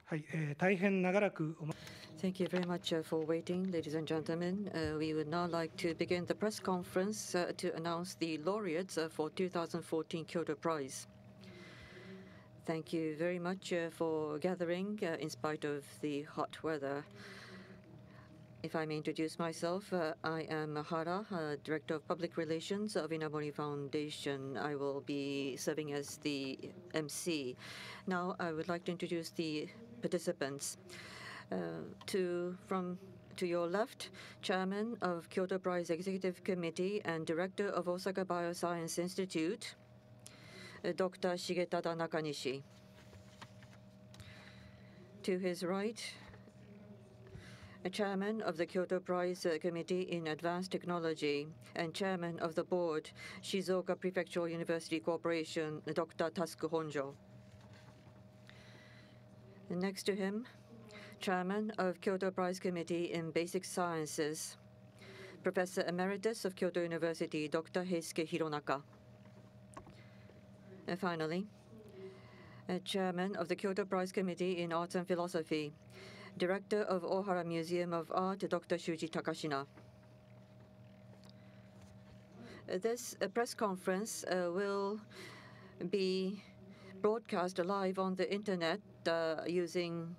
Thank you very much for waiting, ladies and gentlemen. We would now like to begin the press conference to announce the laureates for 2014 Kyoto Prize. Thank you very much for gathering in spite of the hot weather. If I may introduce myself, I am Hara, Director of Public Relations of Inamori Foundation. I will be serving as the MC. Now, I would like to introduce the participants. To your left, Chairman of Kyoto Prize Executive Committee and Director of Osaka Bioscience Institute, Dr. Shigetada Nakanishi. To his right, Chairman of the Kyoto Prize Committee in Advanced Technology and Chairman of the Board, Shizuoka Prefectural University Corporation, Dr. Tasuku Honjo. Next to him, Chairman of Kyoto Prize Committee in Basic Sciences, Professor Emeritus of Kyoto University, Dr. Heisuke Hironaka. And finally, Chairman of the Kyoto Prize Committee in Arts and Philosophy, Director of Ohara Museum of Art, Dr. Shuji Takashina. This press conference will be broadcast live on the internet using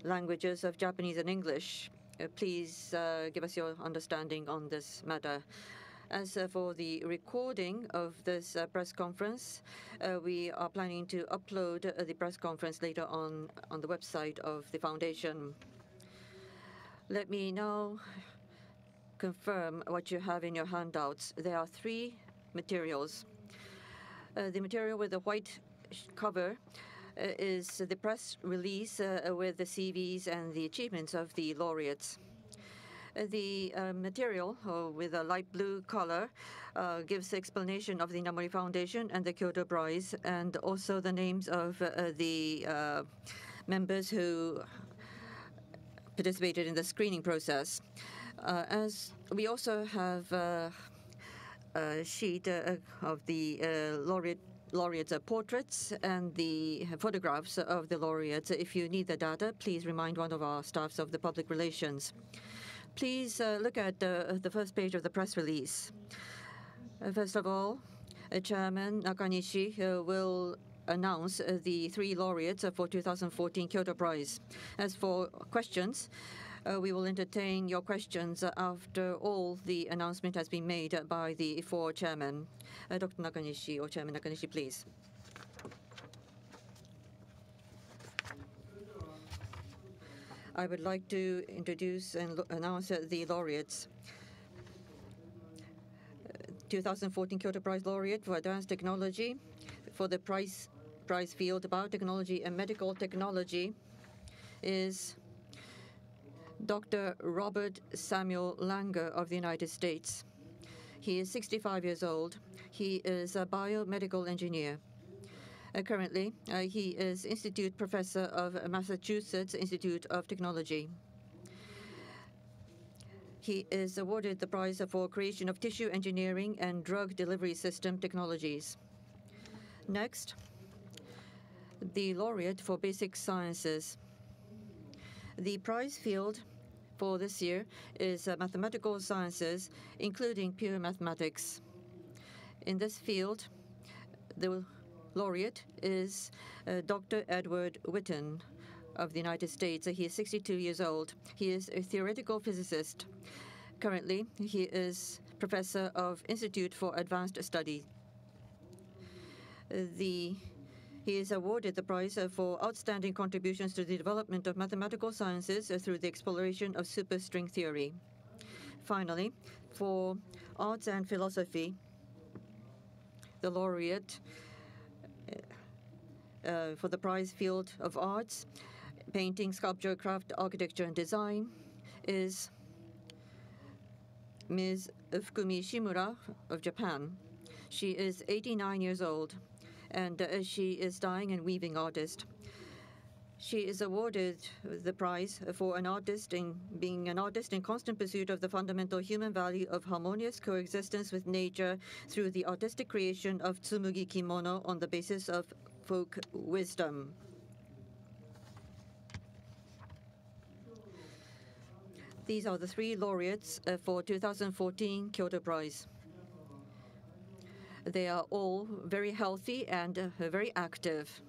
languages of Japanese and English. Please give us your understanding on this matter. As for the recording of this press conference, we are planning to upload the press conference later on the website of the foundation. Let me now confirm what you have in your handouts. There are three materials. The material with the white cover is the press release with the CVs and the achievements of the laureates. The material with a light blue color gives explanation of the Inamori Foundation and the Kyoto Prize, and also the names of the members who participated in the screening process. As we also have a sheet of the laureates' portraits and the photographs of the laureates. If you need the data, please remind one of our staffs of the public relations. Please look at the first page of the press release. First of all, Chairman Nakanishi will announce the three laureates for 2014 Kyoto Prize. As for questions, we will entertain your questions after all the announcement has been made by the four chairmen. Dr. Nakanishi, or Chairman Nakanishi, please. I would like to introduce and announce the laureates. 2014 Kyoto Prize Laureate for Advanced Technology for the prize field Biotechnology and Medical Technology is Dr. Robert Samuel Langer of the United States. He is 65 years old. He is a biomedical engineer. Currently, he is Institute Professor of Massachusetts Institute of Technology. He is awarded the prize for creation of tissue engineering and drug delivery system technologies. Next, the laureate for basic sciences. The prize field for this year is mathematical sciences, including pure mathematics. In this field, the laureate is Dr. Edward Witten of the United States. He is 62 years old. He is a theoretical physicist. Currently, he is professor of Institute for Advanced Study. He is awarded the prize for outstanding contributions to the development of mathematical sciences through the exploration of superstring theory. Finally, for arts and philosophy, the laureate for the prize field of arts, painting, sculpture, craft, architecture, and design is Ms. Fukumi Shimura of Japan. She is 89 years old, and she is dyeing and weaving artist. She is awarded the prize for being an artist in constant pursuit of the fundamental human value of harmonious coexistence with nature through the artistic creation of tsumugi kimono on the basis of folk wisdom. These are the 3 laureates for 2014 Kyoto Prize. They are all very healthy and very active.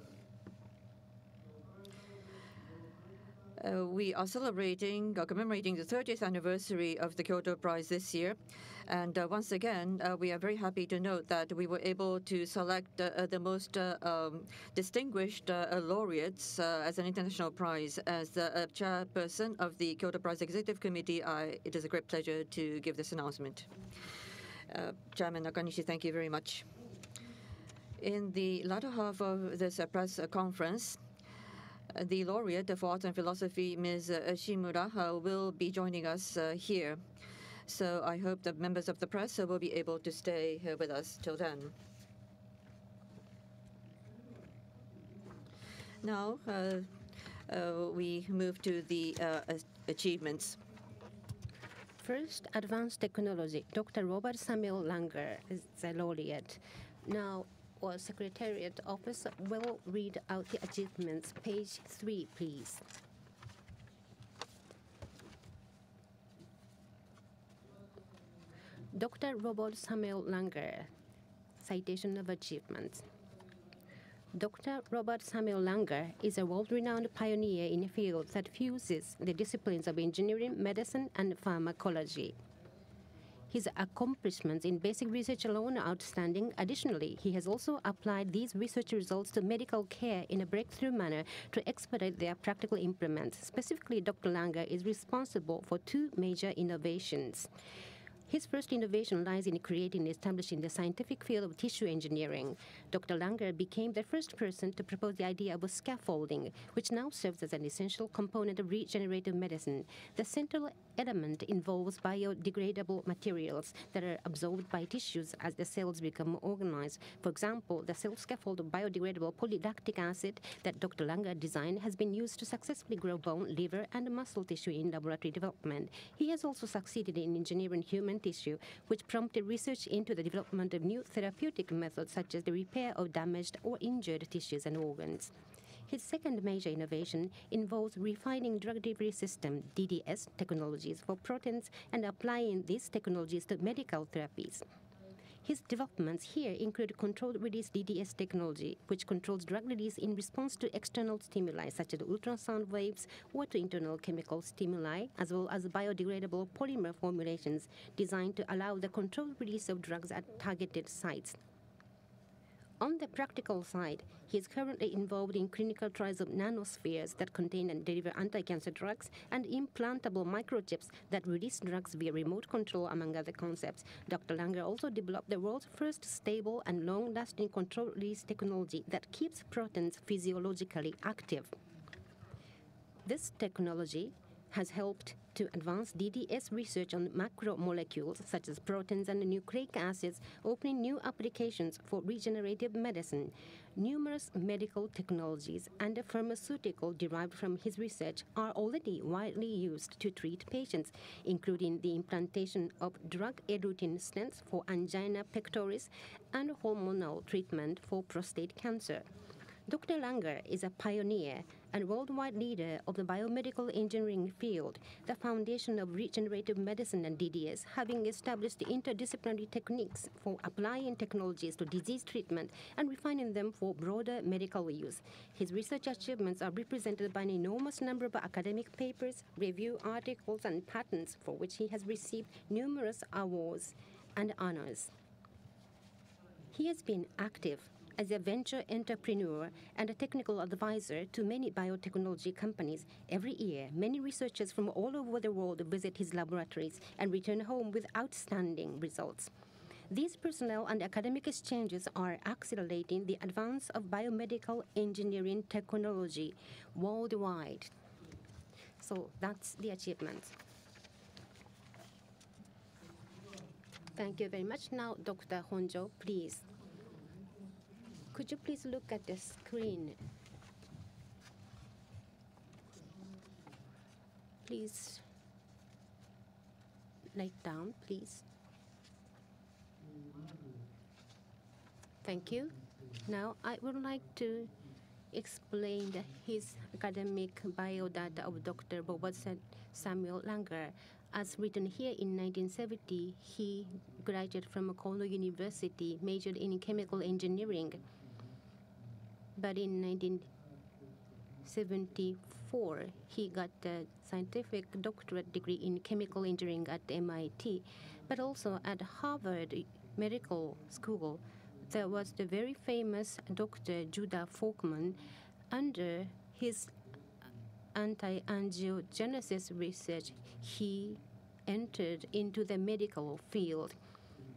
We are commemorating the 30th anniversary of the Kyoto Prize this year. And once again, we are very happy to note that we were able to select the most distinguished laureates as an international prize. As the chairperson of the Kyoto Prize Executive Committee, it is a great pleasure to give this announcement. Chairman Nakanishi, thank you very much. In the latter half of this press conference, the laureate for Arts and Philosophy, Ms. Shimura, will be joining us here. So I hope that members of the press will be able to stay here with us till then. Now we move to the achievements. First, advanced technology. Dr. Robert Samuel Langer is the laureate. Now, our Secretariat Office will read out the achievements. Page 3, please. Dr. Robert Samuel Langer, citation of achievements. Dr. Robert Samuel Langer is a world-renowned pioneer in a field that fuses the disciplines of engineering, medicine, and pharmacology. His accomplishments in basic research alone are outstanding. Additionally, he has also applied these research results to medical care in a breakthrough manner to expedite their practical implements. Specifically, Dr. Langer is responsible for 2 major innovations. His first innovation lies in creating and establishing the scientific field of tissue engineering. Dr. Langer became the first person to propose the idea of scaffolding, which now serves as an essential component of regenerative medicine. The central element involves biodegradable materials that are absorbed by tissues as the cells become organized. For example, the cell scaffold of biodegradable polylactic acid that Dr. Langer designed has been used to successfully grow bone, liver, and muscle tissue in laboratory development. He has also succeeded in engineering human tissue, which prompted research into the development of new therapeutic methods such as the repair of damaged or injured tissues and organs. His second major innovation involves refining drug delivery system, DDS, technologies for proteins and applying these technologies to medical therapies. His developments here include controlled release DDS technology, which controls drug release in response to external stimuli such as ultrasound waves or to internal chemical stimuli, as well as biodegradable polymer formulations designed to allow the controlled release of drugs at targeted sites. On the practical side, he is currently involved in clinical trials of nanospheres that contain and deliver anti-cancer drugs and implantable microchips that release drugs via remote control, among other concepts. Dr. Langer also developed the world's first stable and long-lasting control release technology that keeps proteins physiologically active. This technology has helped to advance DDS research on macromolecules such as proteins and nucleic acids, opening new applications for regenerative medicine. Numerous medical technologies and pharmaceutical derived from his research are already widely used to treat patients, including the implantation of drug-eluting stents for angina pectoris and hormonal treatment for prostate cancer. Dr. Langer is a pioneer and worldwide leader of the biomedical engineering field, the foundation of regenerative medicine and DDS, having established interdisciplinary techniques for applying technologies to disease treatment and refining them for broader medical use. His research achievements are represented by an enormous number of academic papers, review articles, and patents, for which he has received numerous awards and honors. He has been active as a venture entrepreneur and a technical advisor to many biotechnology companies. Every year, many researchers from all over the world visit his laboratories and return home with outstanding results. These personnel and academic exchanges are accelerating the advance of biomedical engineering technology worldwide. So that's the achievement. Thank you very much. Now, Dr. Honjo, please. Could you please look at the screen? Please write down, please. Thank you. Now, I would like to explained his academic biodata of Dr. Robert Samuel Langer. As written here in 1970, he graduated from Cornell University, majored in chemical engineering. But in 1974, he got a scientific doctorate degree in chemical engineering at MIT. But also at Harvard Medical School, there was the very famous Dr. Judah Folkman. Under his anti-angiogenesis research, he entered into the medical field.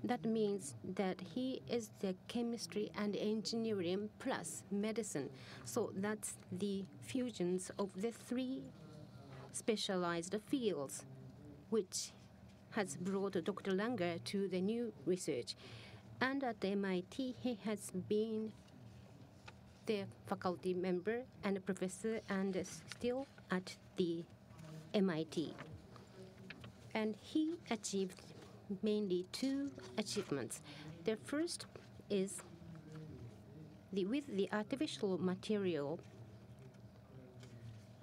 That means that he is the chemistry and engineering plus medicine. So that's the fusions of the three specialized fields, which has brought Dr. Langer to the new research. And at MIT, he has been the faculty member and a professor and still at the MIT. And he achieved mainly two achievements. The first is with the artificial material,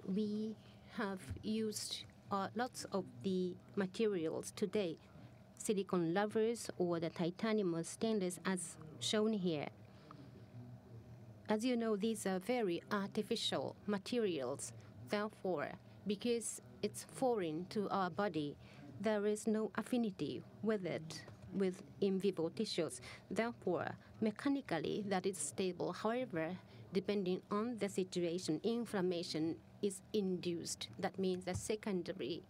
we have used lots of the materials today, silicon lovers or the titanium or stainless as shown here. As you know, these are very artificial materials. Therefore, because it's foreign to our body, there is no affinity with it with in vivo tissues. Therefore, mechanically, that is stable. However, depending on the situation, inflammation is induced. That means the secondary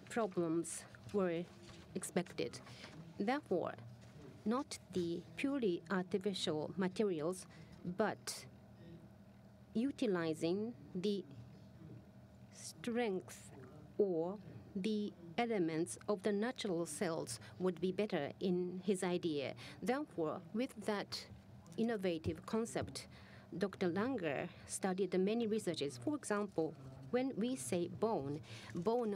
problems were expected. Therefore, not the purely artificial materials, but utilizing the strength or the elements of the natural cells would be better in his idea. Therefore, with that innovative concept, Dr. Langer studied many researches. For example, when we say bone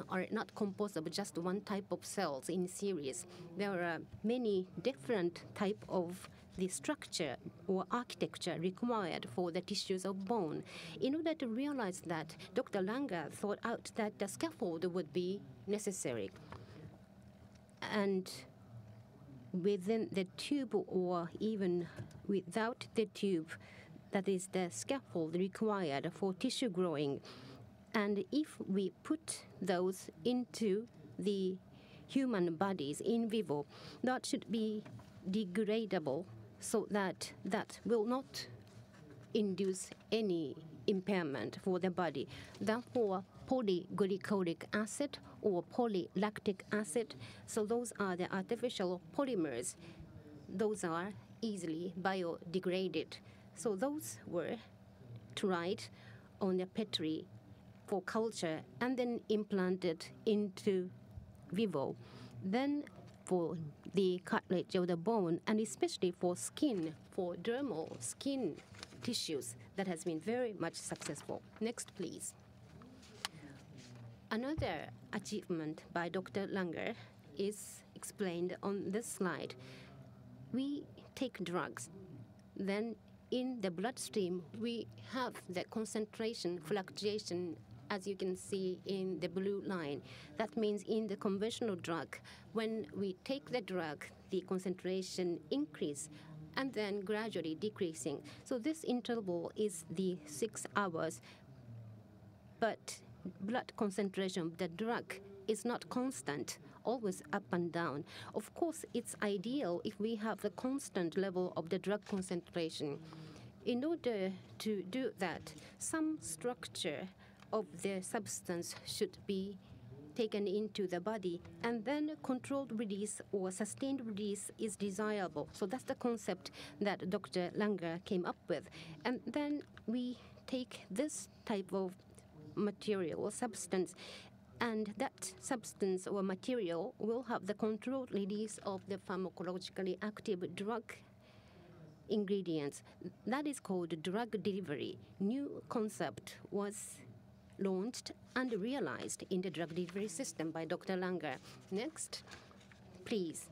are not composed of just one type of cells in series. There are many different types of the structure or architecture required for the tissues of bone. In order to realize that, Dr. Langer thought out that the scaffold would be necessary. And within the tube or even without the tube, that is the scaffold required for tissue growing. And if we put those into the human bodies in vivo, that should be degradable so that will not induce any impairment for the body. Therefore, polyglycolic acid or polylactic acid, so those are the artificial polymers. Those are easily biodegraded. So those were tried on the Petri for culture and then implanted into vivo. Then for the cartilage of the bone, and especially for skin, for dermal skin tissues, that has been very much successful. Next, please. Another achievement by Dr. Langer is explained on this slide. We take drugs, then in the bloodstream, we have the concentration fluctuation, as you can see in the blue line. That means in the conventional drug, when we take the drug, the concentration increase and then gradually decreasing. So this interval is the 6 hours, but blood concentration of the drug is not constant, always up and down. Of course, it's ideal if we have the constant level of the drug concentration. In order to do that, some structure of the substance should be taken into the body, and then controlled release or sustained release is desirable. So that's the concept that Dr. Langer came up with. And then we take this type of material or substance, and that substance or material will have the controlled release of the pharmacologically active drug ingredients. That is called drug delivery. New concept was launched and realized in the drug delivery system by Dr. Langer. Next, please.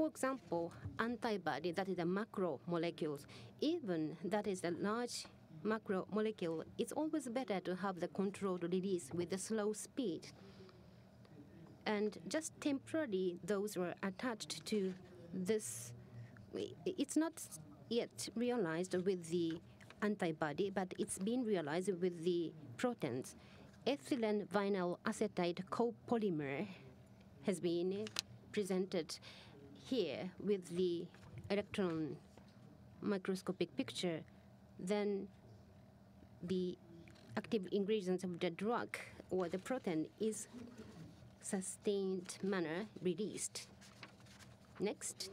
For example, antibody, that is the macromolecules, even that is the large macromolecule, it's always better to have the controlled release with the slow speed. And just temporarily, those were attached to this. It's not yet realized with the antibody, but it's been realized with the proteins. Ethylene vinyl acetate copolymer has been presented here with the electron microscopic picture. Then the active ingredients of the drug or the protein is sustained manner released. Next.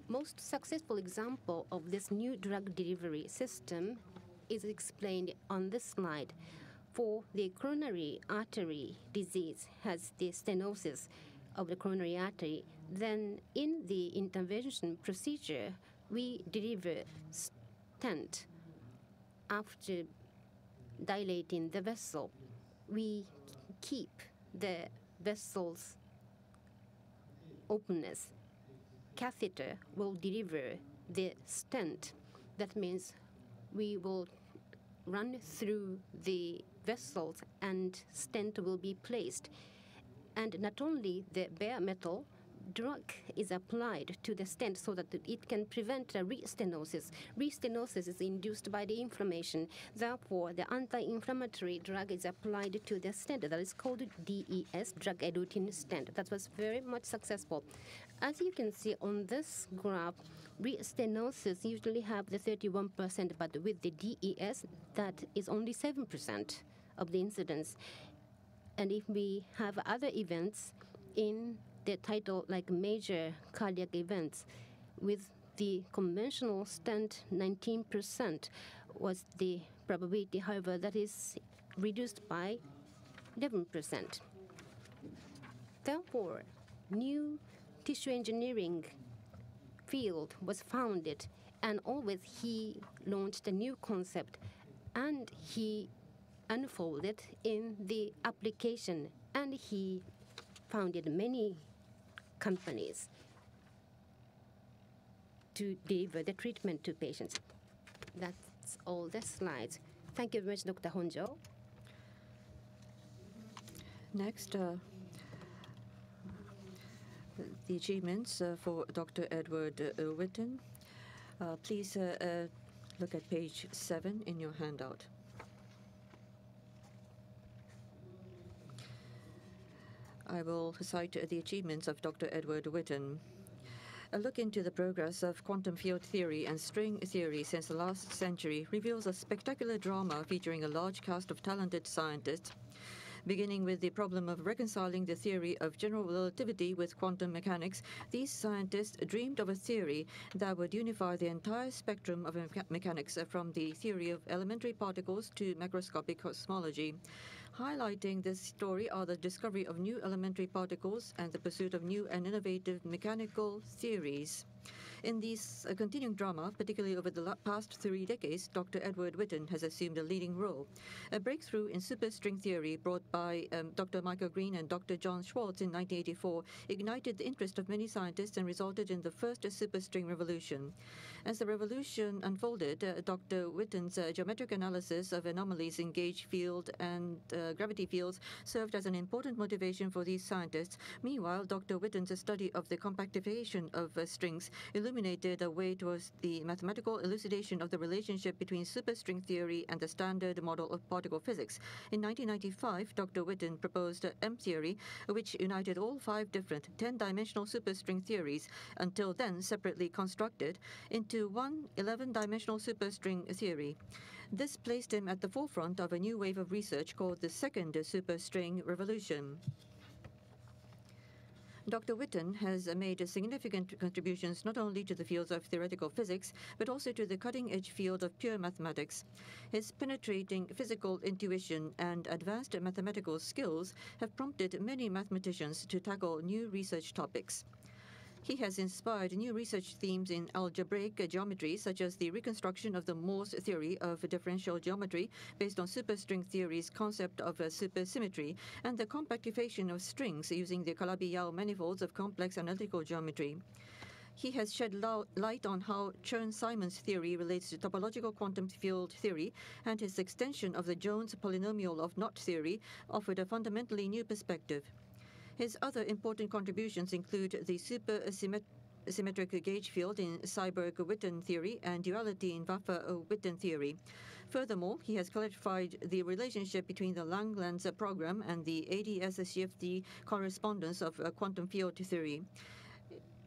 Most successful example of this new drug delivery system is explained on this slide. For the coronary artery disease has the stenosis of the coronary artery, then in the intervention procedure, we deliver stent after dilating the vessel. We keep the vessel's openness. Catheter will deliver the stent. That means we will run through the vessels and stent will be placed. And not only the bare metal, drug is applied to the stent so that it can prevent a restenosis. Restenosis is induced by the inflammation. Therefore, the anti-inflammatory drug is applied to the stent. That is called DES, drug-eluting stent. That was very much successful. As you can see on this graph, restenosis usually have the 31%, but with the DES, that is only 7% of the incidence. And if we have other events in the title like major cardiac events, with the conventional stent, 19% was the probability. However, that is reduced by 11%. Therefore, new tissue engineering field was founded, and always he launched a new concept, and he unfolded in the application, and he founded many companies to deliver the treatment to patients. That's all the slides. Thank you very much, Dr. Honjo. Next, the achievements for Dr. Edward Witten. Please look at page 7 in your handout. I will cite the achievements of Dr. Edward Witten. A look into the progress of quantum field theory and string theory since the last century reveals a spectacular drama featuring a large cast of talented scientists. Beginning with the problem of reconciling the theory of general relativity with quantum mechanics, these scientists dreamed of a theory that would unify the entire spectrum of mechanics from the theory of elementary particles to macroscopic cosmology. Highlighting this story are the discovery of new elementary particles and the pursuit of new and innovative mechanical theories. In this continuing drama, particularly over the past 3 decades, Dr. Edward Witten has assumed a leading role. A breakthrough in superstring theory brought by Dr. Michael Green and Dr. John Schwartz in 1984 ignited the interest of many scientists and resulted in the first superstring revolution. As the revolution unfolded, Dr. Witten's geometric analysis of anomalies in gauge field and gravity fields served as an important motivation for these scientists. Meanwhile, Dr. Witten's study of the compactification of strings illuminated a way towards the mathematical elucidation of the relationship between superstring theory and the standard model of particle physics. In 1995, Dr. Witten proposed M-theory, which united all 5 different 10-dimensional superstring theories, until then separately constructed, into one 11-dimensional superstring theory. This placed him at the forefront of a new wave of research called the second superstring revolution. Dr. Witten has made significant contributions not only to the fields of theoretical physics, but also to the cutting-edge field of pure mathematics. His penetrating physical intuition and advanced mathematical skills have prompted many mathematicians to tackle new research topics. He has inspired new research themes in algebraic geometry, such as the reconstruction of the Morse theory of differential geometry based on superstring theory's concept of supersymmetry, and the compactification of strings using the Calabi-Yau manifolds of complex analytical geometry. He has shed light on how Chern-Simons theory relates to topological quantum field theory, and his extension of the Jones polynomial of knot theory offered a fundamentally new perspective. His other important contributions include the supersymmetric gauge field in Seiberg-Witten theory and duality in Waffer-Witten theory. Furthermore, he has clarified the relationship between the Langlands program and the ADS-CFD correspondence of quantum field theory.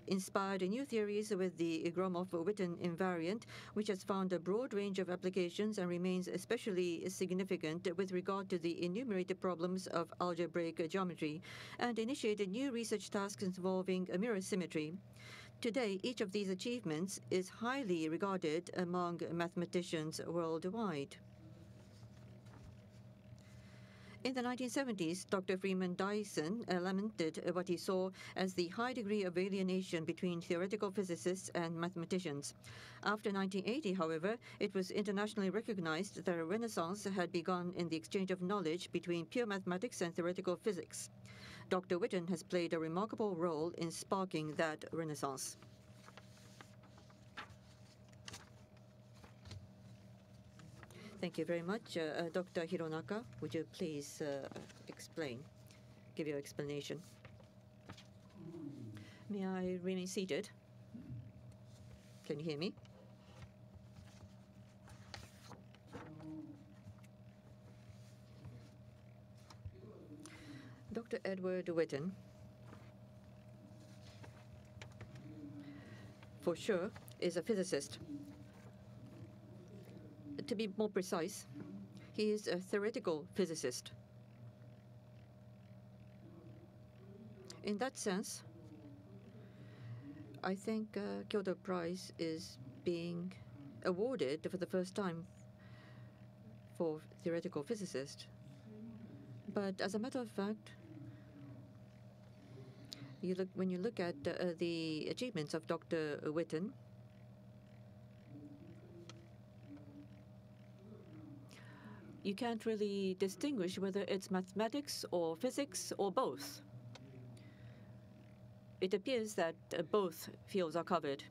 Inspired new theories with the Gromov-Witten invariant, which has found a broad range of applications and remains especially significant with regard to the enumerated problems of algebraic geometry, and initiated new research tasks involving mirror symmetry. Today, each of these achievements is highly regarded among mathematicians worldwide. In the 1970s, Dr. Freeman Dyson lamented what he saw as the high degree of alienation between theoretical physicists and mathematicians. After 1980, however, it was internationally recognized that a renaissance had begun in the exchange of knowledge between pure mathematics and theoretical physics. Dr. Witten has played a remarkable role in sparking that renaissance. Thank you very much. Dr. Hironaka, would you please give your explanation? May I remain seated? Can you hear me? Dr. Edward Witten, for sure, is a physicist. To be more precise, he is a theoretical physicist. In that sense, I think Kyoto Prize is being awarded for the first time for theoretical physicist. But as a matter of fact, when you look at the achievements of Dr. Witten, you can't really distinguish whether it's mathematics or physics or both. It appears that both fields are covered.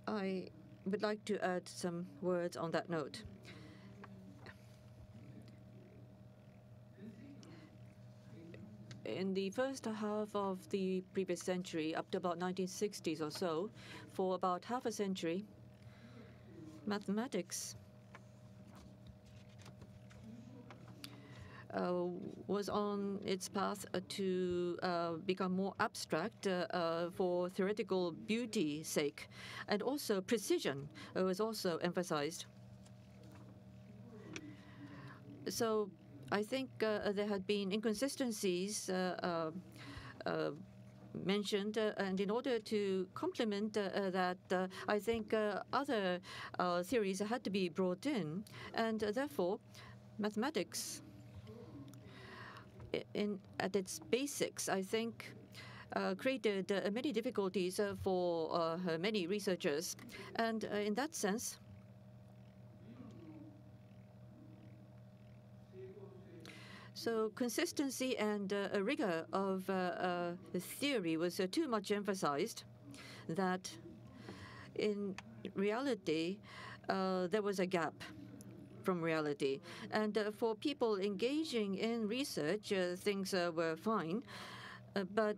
I would like to add some words on that note. In the first half of the previous century, up to about 1960s or so, for about half a century, mathematics was on its path to become more abstract for theoretical beauty's sake. And also precision was also emphasized. So I think there had been inconsistencies mentioned, and in order to complement that, I think other theories had to be brought in, and therefore mathematics at its basics, I think, created many difficulties for many researchers. And in that sense, so consistency and rigor of the theory was too much emphasized that in reality there was a gap from reality. And for people engaging in research, things were fine, but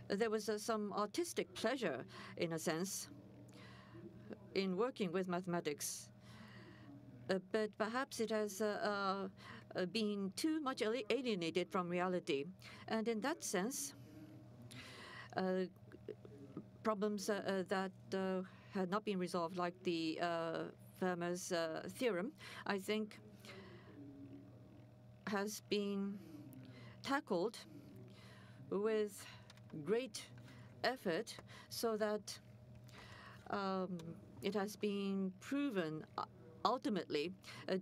there was some artistic pleasure, in a sense, in working with mathematics. But perhaps it has been too much alienated from reality. And in that sense, problems that had not been resolved, like the Fermat's theorem, I think, has been tackled with great effort so that it has been proven ultimately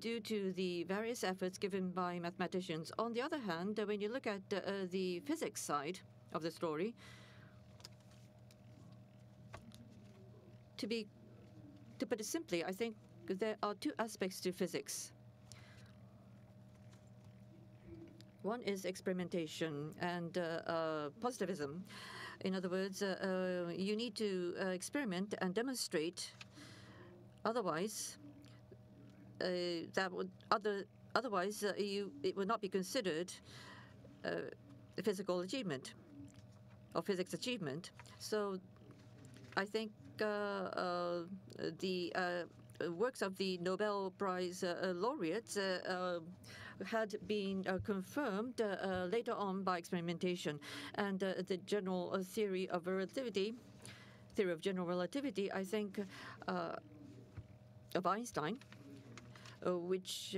due to the various efforts given by mathematicians. On the other hand, when you look at the physics side, of the story. To put it simply, I think there are two aspects to physics. One is experimentation and positivism. In other words, you need to experiment and demonstrate. Otherwise, it would not be considered physical achievement or physics achievement. So I think the works of the Nobel Prize laureates had been confirmed later on by experimentation. And the general theory of general relativity, I think, of Einstein, which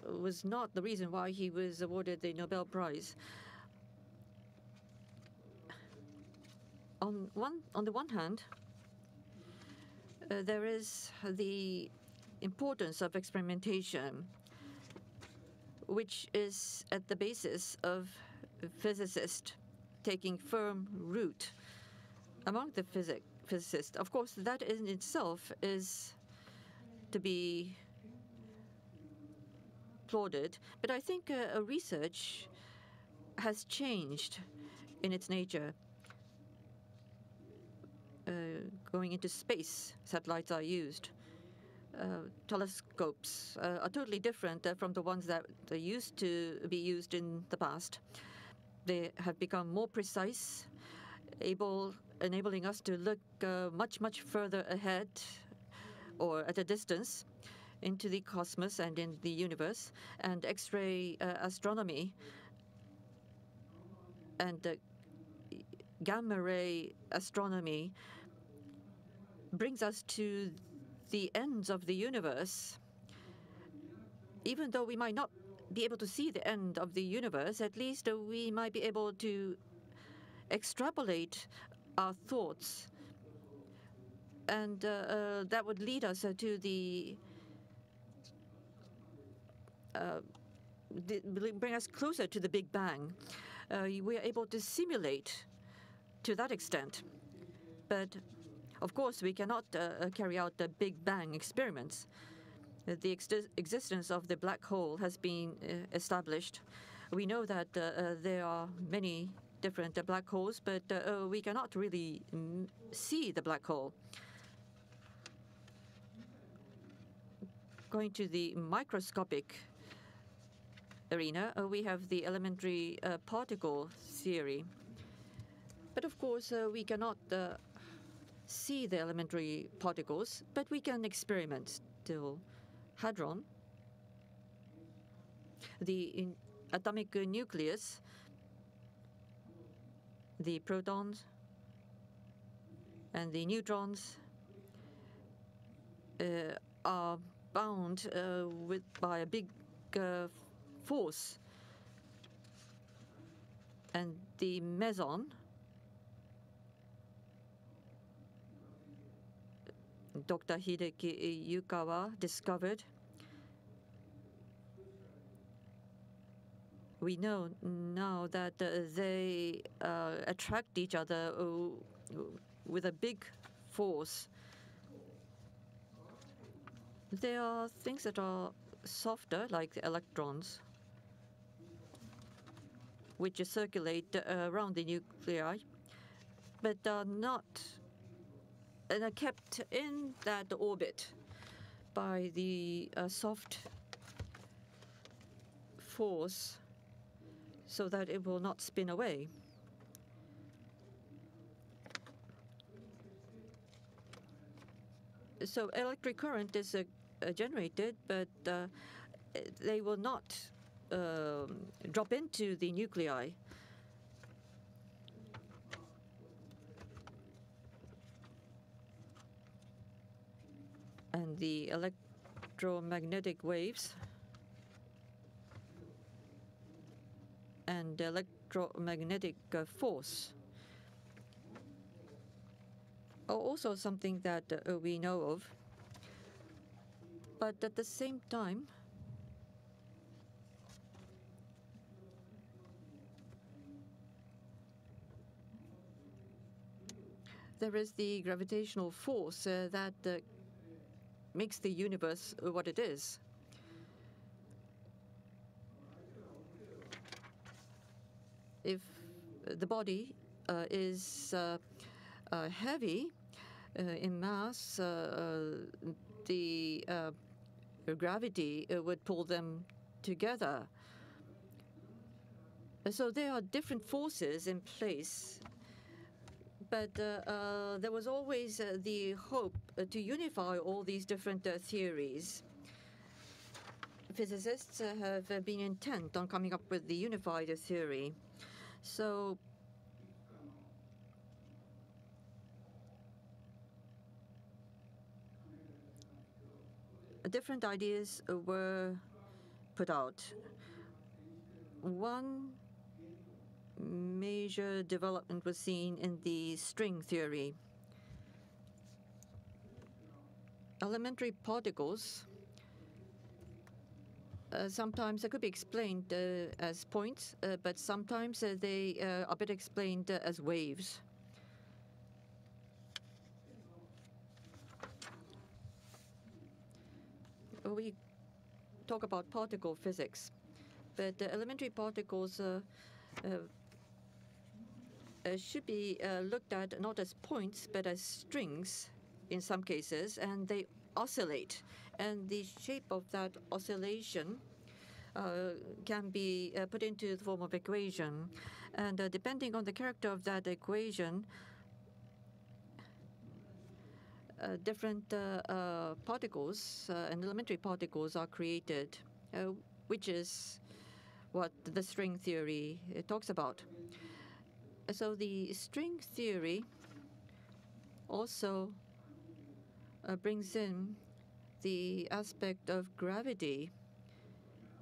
was not the reason why he was awarded the Nobel Prize. On the one hand, there is the importance of experimentation, which is at the basis of physicists taking firm root among the physicists. Of course, that in itself is to be applauded, but I think research has changed in its nature. Going into space, satellites are used. Telescopes are totally different from the ones that used to be used in the past. They have become more precise, enabling us to look much further ahead or at a distance into the cosmos and in the universe. And X-ray astronomy and gamma ray astronomy brings us to the ends of the universe. Even though we might not be able to see the end of the universe, at least we might be able to extrapolate our thoughts. And that would lead us to bring us closer to the Big Bang. We are able to simulate to that extent. But of course, we cannot carry out the Big Bang experiments. The existence of the black hole has been established. We know that there are many different black holes, but we cannot really see the black hole. Going to the microscopic arena, we have the elementary particle theory. But of course, we cannot see the elementary particles, but we can experiment still. Hadron, the atomic nucleus, the protons and the neutrons are bound by a big force. And the meson, Dr. Hideki Yukawa discovered. We know now that they attract each other with a big force. There are things that are softer, like the electrons, which circulate around the nuclei, but are not and are kept in that orbit by the soft force so that it will not spin away. So electric current is generated, but they will not drop into the nuclei. And the electromagnetic waves and electromagnetic force are also something that we know of. But at the same time, there is the gravitational force that makes the universe what it is. If the body is heavy in mass, the gravity would pull them together. So there are different forces in place, but there was always the hope to unify all these different theories. Physicists have been intent on coming up with the unified theory. So different ideas were put out. One major development was seen in the string theory. Elementary particles sometimes could be explained as points, but sometimes they are better explained as waves. We talk about particle physics, but elementary particles should be looked at not as points, but as strings in some cases, and they oscillate. And the shape of that oscillation can be put into the form of equation. And depending on the character of that equation, different particles and elementary particles are created, which is what the string theory talks about. So the string theory also brings in the aspect of gravity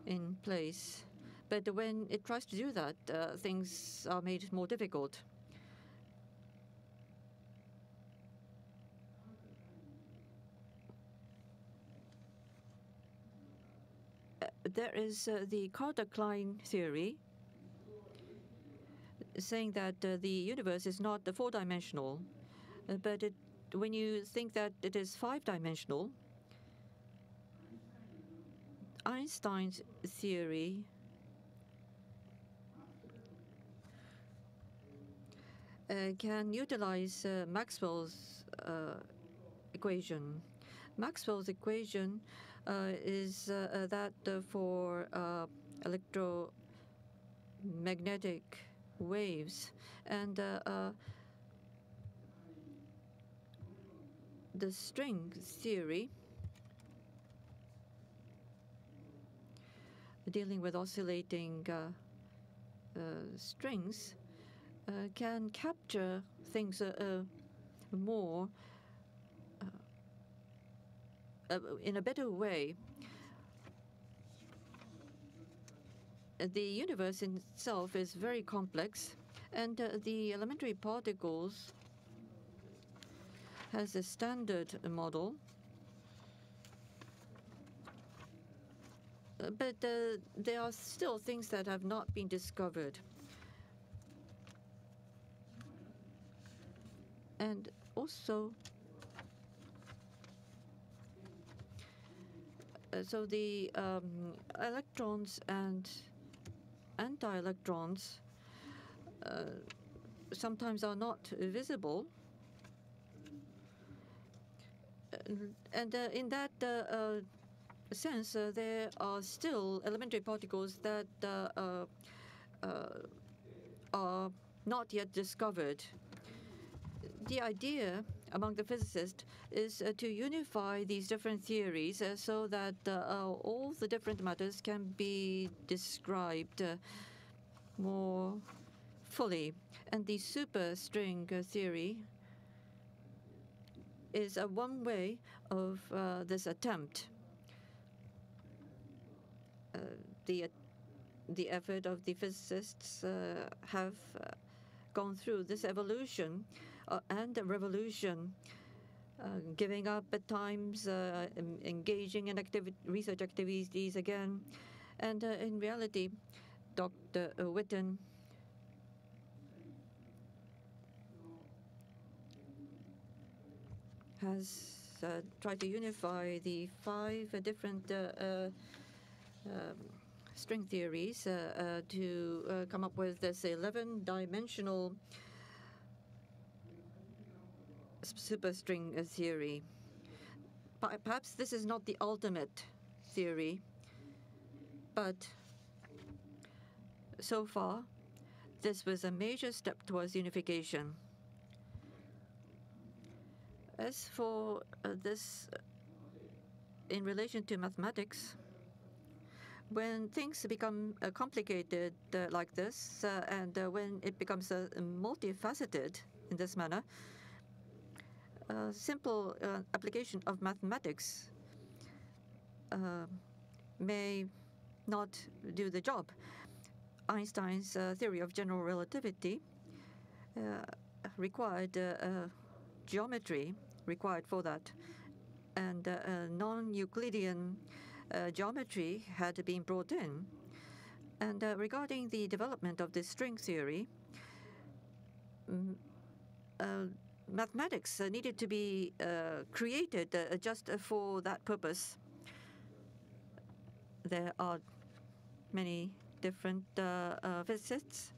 in place. But when it tries to do that, things are made more difficult. There is the Carter-Klein theory, saying that the universe is not four-dimensional, but when you think that it is five-dimensional, Einstein's theory can utilize Maxwell's equation. Maxwell's equation is that for electromagnetic waves, and the string theory, dealing with oscillating strings, can capture things more in a better way. The universe in itself is very complex, and the elementary particles has a standard model. But there are still things that have not been discovered. And also, so the electrons and anti-electrons sometimes are not visible. And in that sense, there are still elementary particles that are not yet discovered. The idea among the physicists is to unify these different theories so that all the different matters can be described more fully. And the superstring theory is one way of this attempt. The effort of the physicists have gone through this evolution and a revolution, giving up at times, engaging in research activities again. And in reality, Dr. Witten has tried to unify the 5 different string theories to come up with this 11-dimensional superstring theory. Perhaps this is not the ultimate theory, but so far, this was a major step towards unification. As for this, in relation to mathematics, when things become complicated like this, and when it becomes multifaceted in this manner, simple application of mathematics may not do the job. Einstein's theory of general relativity required geometry required for that, and non-Euclidean geometry had been brought in. And regarding the development of the string theory, mathematics needed to be created just for that purpose. There are many different physicists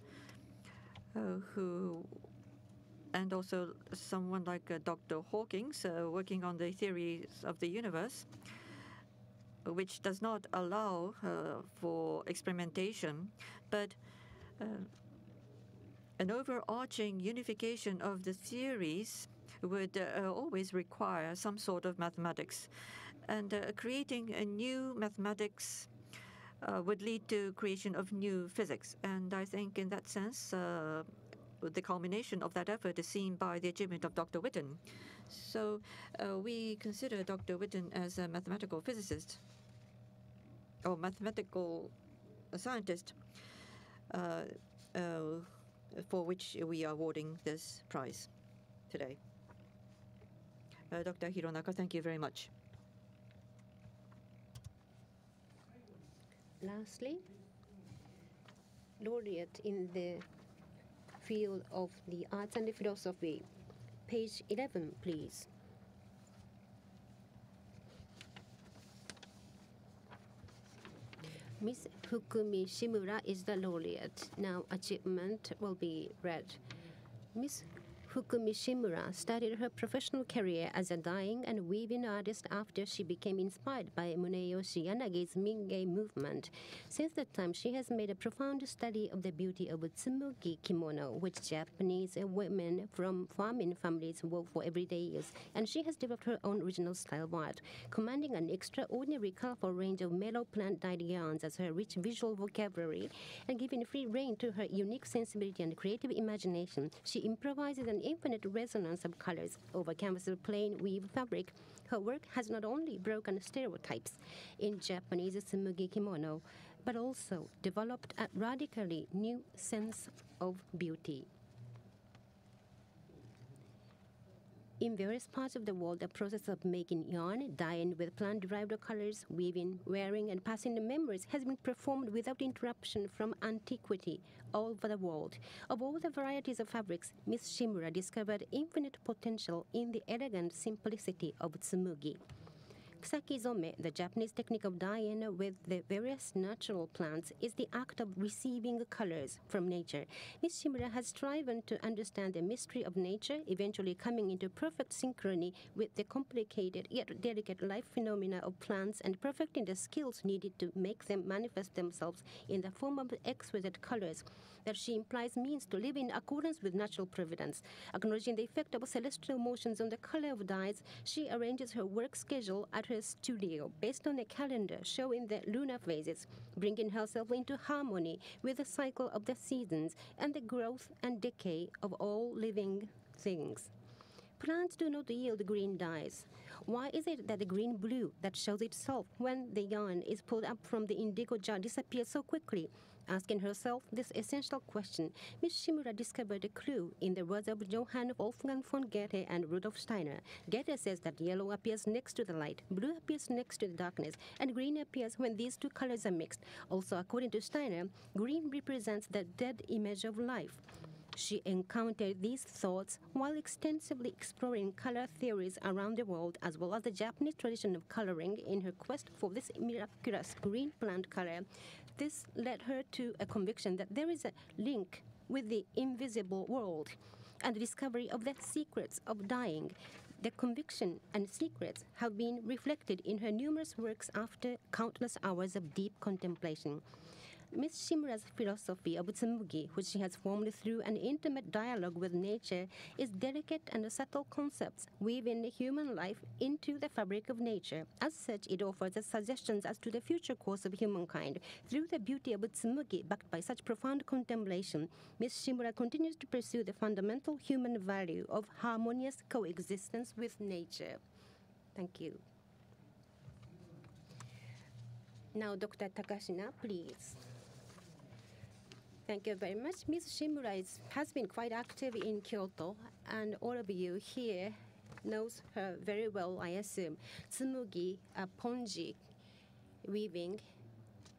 who, and also someone like Dr. Hawkins working on the theories of the universe, which does not allow for experimentation, but an overarching unification of the theories would always require some sort of mathematics. And creating a new mathematics would lead to creation of new physics. And I think in that sense, the culmination of that effort is seen by the achievement of Dr. Witten. So we consider Dr. Witten as a mathematical physicist or mathematical scientist for which we are awarding this prize today. Dr. Hironaka, thank you very much. Lastly, laureate in the field of the arts and the philosophy. Page 11, please. Miss Fukumi Shimura is the laureate. Now achievement will be read. Miss Fukumi Shimura started her professional career as a dyeing and weaving artist after she became inspired by Muneyoshi Yanagi's Mingei movement. Since that time, she has made a profound study of the beauty of tsumugi kimono, which Japanese women from farming families wore for everyday use, and she has developed her own original style of art, commanding an extraordinary colorful range of mellow plant-dyed yarns as her rich visual vocabulary, and giving free rein to her unique sensibility and creative imagination. She improvises an infinite resonance of colors over canvas of plain weave fabric. Her work has not only broken stereotypes in Japanese tsumugi kimono, but also developed a radically new sense of beauty. In various parts of the world, the process of making yarn, dyeing with plant-derived colors, weaving, wearing, and passing the memories has been performed without interruption from antiquity all over the world. Of all the varieties of fabrics, Miss Shimura discovered infinite potential in the elegant simplicity of tsumugi. Kusakizome, the Japanese technique of dyeing with the various natural plants, is the act of receiving colors from nature. Miss Shimura has striven to understand the mystery of nature, eventually coming into perfect synchrony with the complicated yet delicate life phenomena of plants and perfecting the skills needed to make them manifest themselves in the form of exquisite colors that she implies means to live in accordance with natural providence. Acknowledging the effect of celestial motions on the color of dyes, she arranges her work schedule at her studio based on a calendar showing the lunar phases, bringing herself into harmony with the cycle of the seasons and the growth and decay of all living things. Plants do not yield green dyes. Why is it that the green blue that shows itself when the yarn is pulled up from the indigo jar disappears so quickly? Asking herself this essential question, Miss Shimura discovered a clue in the words of Johann Wolfgang von Goethe and Rudolf Steiner. Goethe says that yellow appears next to the light, blue appears next to the darkness, and green appears when these two colors are mixed. Also, according to Steiner, green represents the dead image of life. She encountered these thoughts while extensively exploring color theories around the world, as well as the Japanese tradition of coloring, in her quest for this miraculous green plant color. This led her to a conviction that there is a link with the invisible world and the discovery of the secrets of dyeing. The conviction and secrets have been reflected in her numerous works after countless hours of deep contemplation. Ms. Shimura's philosophy of tsumugi, which she has formed through an intimate dialogue with nature, is delicate and subtle concepts weaving human life into the fabric of nature. As such, it offers us suggestions as to the future course of humankind. Through the beauty of tsumugi, backed by such profound contemplation, Ms. Shimura continues to pursue the fundamental human value of harmonious coexistence with nature. Thank you. Now, Dr. Takashina, please. Thank you very much. Ms. Shimura has been quite active in Kyoto, and all of you here knows her very well, I assume. Tsumugi, ponji weaving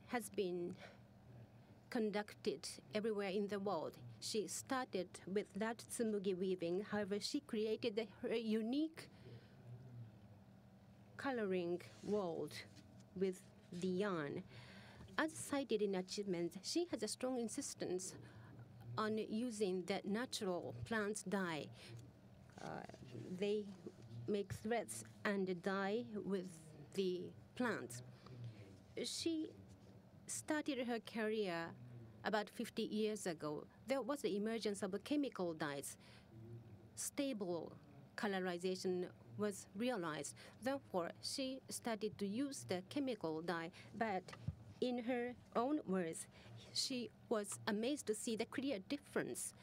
has been conducted everywhere in the world. She started with that tsumugi weaving. However, she created her unique coloring world with the yarn. As cited in achievements, she has a strong insistence on using the natural plant dye. They make threads and dye with the plants. She started her career about 50 years ago. There was the emergence of chemical dyes. Stable colorization was realized. Therefore, she started to use the chemical dye, but in her own words, she was amazed to see the clear difference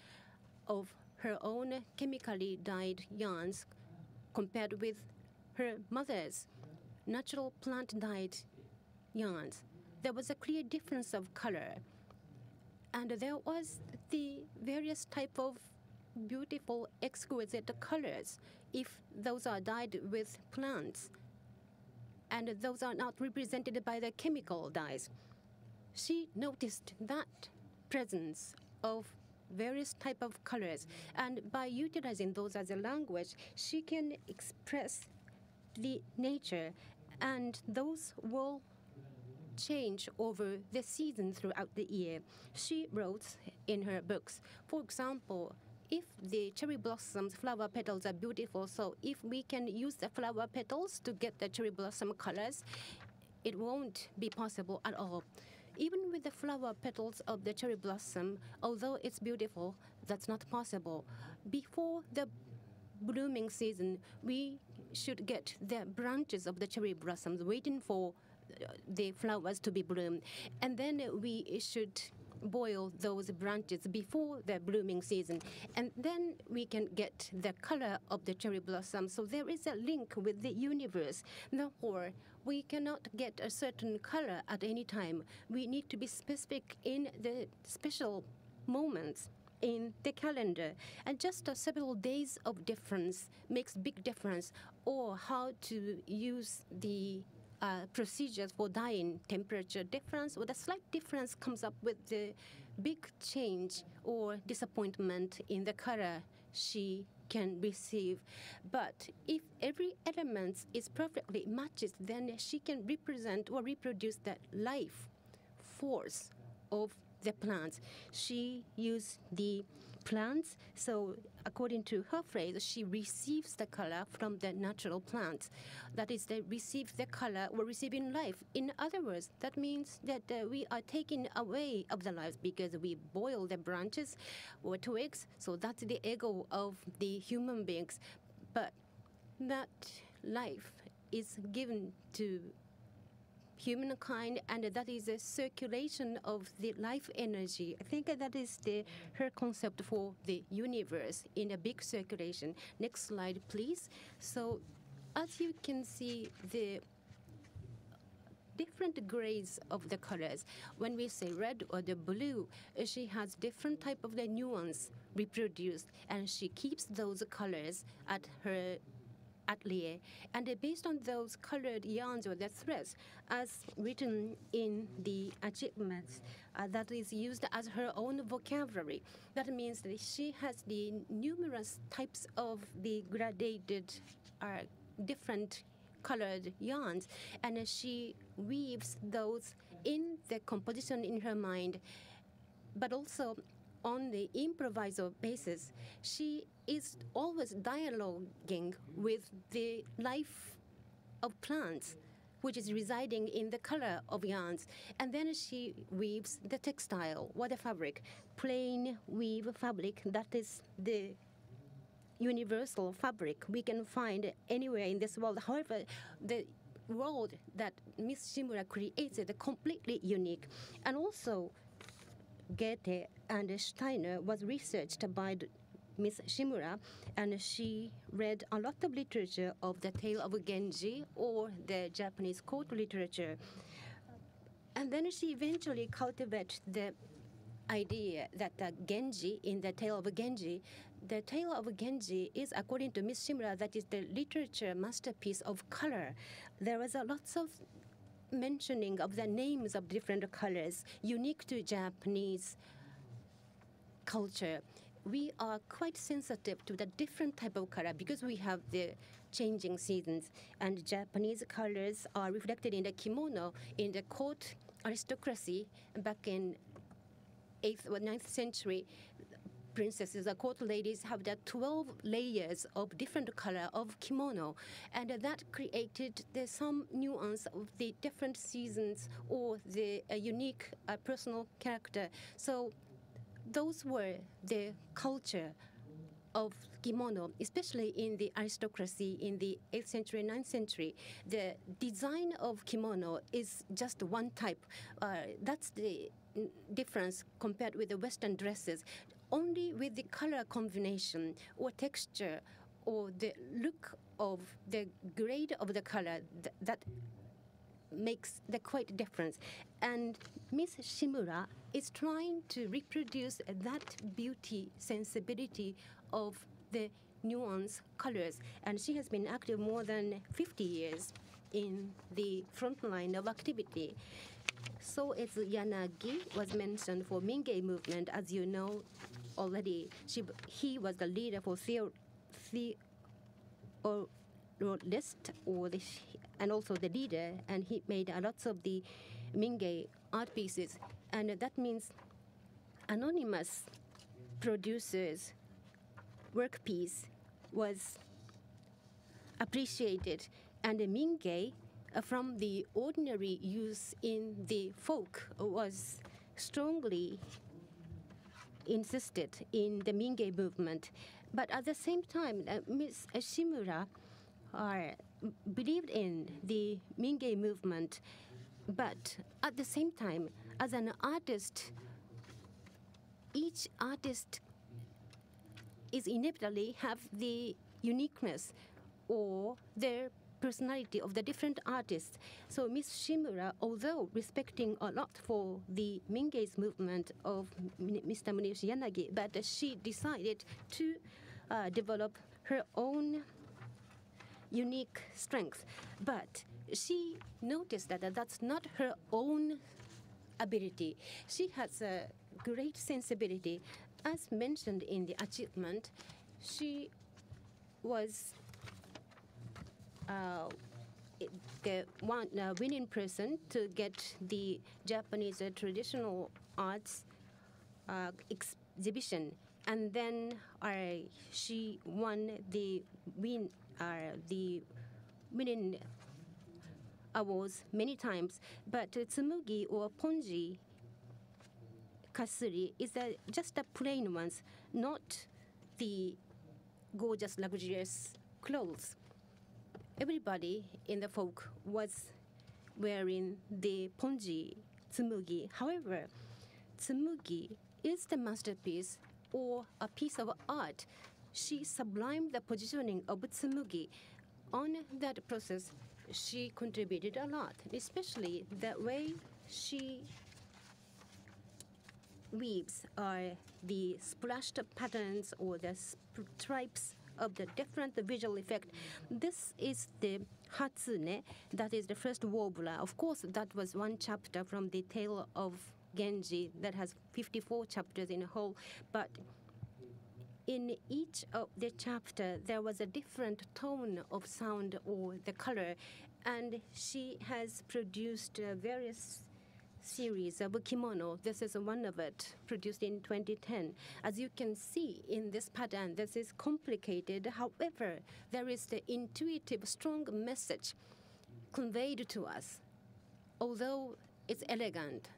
of her own chemically dyed yarns compared with her mother's natural plant-dyed yarns. There was a clear difference of color, and there was the various type of beautiful, exquisite colors if those are dyed with plants, and those are not represented by the chemical dyes. She noticed that presence of various type of colors, and by utilizing those as a language, she can express the nature, and those will change over the season throughout the year. She wrote in her books, for example, if the cherry blossoms flower petals are beautiful, so if we can use the flower petals to get the cherry blossom colors, it won't be possible at all. Even with the flower petals of the cherry blossom, although it's beautiful, that's not possible. Before the blooming season, we should get the branches of the cherry blossoms waiting for the flowers to be bloomed, and then we should boil those branches before the blooming season, and then we can get the color of the cherry blossom. So there is a link with the universe. Therefore, we cannot get a certain color at any time. We need to be specific in the special moments in the calendar, and just several days of difference makes big difference. Or how to use the procedures for dyeing, temperature difference, or the slight difference comes up with the big change or disappointment in the color she can receive. But if every element is perfectly matches, then she can represent or reproduce the life force of the plants. She used the plants, so according to her phrase, she receives the color from the natural plants. That is, they receive the color or receiving life. In other words, that means that we are taking away of the lives because we boil the branches or twigs. So that's the ego of the human beings. But that life is given to humankind, and that is a circulation of the life energy. I think that is her concept for the universe in a big circulation. Next slide, please. So as you can see, the different grades of the colors. When we say red or the blue, she has different type of the nuance reproduced, and she keeps those colors at her atelier. And based on those colored yarns or the threads, as written in the achievements, that is used as her own vocabulary. That means that she has the numerous types of the gradated different colored yarns, and she weaves those in the composition in her mind, but also on the improviso basis. She is always dialoguing with the life of plants, which is residing in the color of yarns. And then she weaves the textile or the fabric, plain weave fabric, that is the universal fabric we can find anywhere in this world. However, the world that Miss Shimura creates is completely unique. And also, Goethe and Steiner was researched by Miss Shimura, and she read a lot of literature of the tale of Genji or the Japanese court literature. And then she eventually cultivated the idea that Genji, in the tale of Genji, the tale of Genji is, according to Miss Shimura, that is the literature masterpiece of color. There was a lots of mentioning of the names of different colors unique to Japanese culture. We are quite sensitive to the different type of color because we have the changing seasons, and Japanese colors are reflected in the kimono in the court aristocracy back in 8th or 9th century. Princesses, the court ladies, have the 12 layers of different color of kimono, and that created some nuance of the different seasons or the unique personal character. So those were the culture of kimono, especially in the aristocracy in the 8th century, 9th century. The design of kimono is just one type. That's the difference compared with the Western dresses. Only with the color combination or texture or the look of the grade of the color that makes the quite difference. And Miss Shimura is trying to reproduce that beauty sensibility of the nuance colors, and she has been active more than 50 years in the front line of activity. So as Yanagi was mentioned for Mingei movement, as you know already, he was the leader for theorist, and also the leader, and he made a lots of the Mingei art pieces, and that means anonymous producers' work piece was appreciated, and the Mingei from the ordinary use in the folk was strongly insisted in the Mingei movement. But at the same time, Ms. Shimura believed in the Mingei movement, but at the same time, as an artist, each artist is inevitably have the uniqueness or their personality of the different artists. So Miss Shimura, although respecting a lot for the Mingei's movement of Mr. Munishi Yanagi, but she decided to develop her own unique strength. But she noticed that that's not her own ability. She has a great sensibility. As mentioned in the achievement, she was the one winning person to get the Japanese traditional arts exhibition, and then she won the winning awards many times. But tsumugi or ponji kasuri is just a plain ones, not the gorgeous, luxurious clothes. Everybody in the folk was wearing the ponji tsumugi. However, tsumugi is the masterpiece or a piece of art. She sublimed the positioning of tsumugi. On that process, she contributed a lot, especially the way she weaves the splashed patterns or the stripes of the different visual effect. This is the Hatsune, that is the first warbler. Of course, that was one chapter from the Tale of Genji that has 54 chapters in a whole, but in each of the chapter there was a different tone of sound or the color, and she has produced various series of kimono. This is one of it, produced in 2010. As you can see in this pattern, this is complicated. However, there is the intuitive, strong message conveyed to us. Although it's elegant,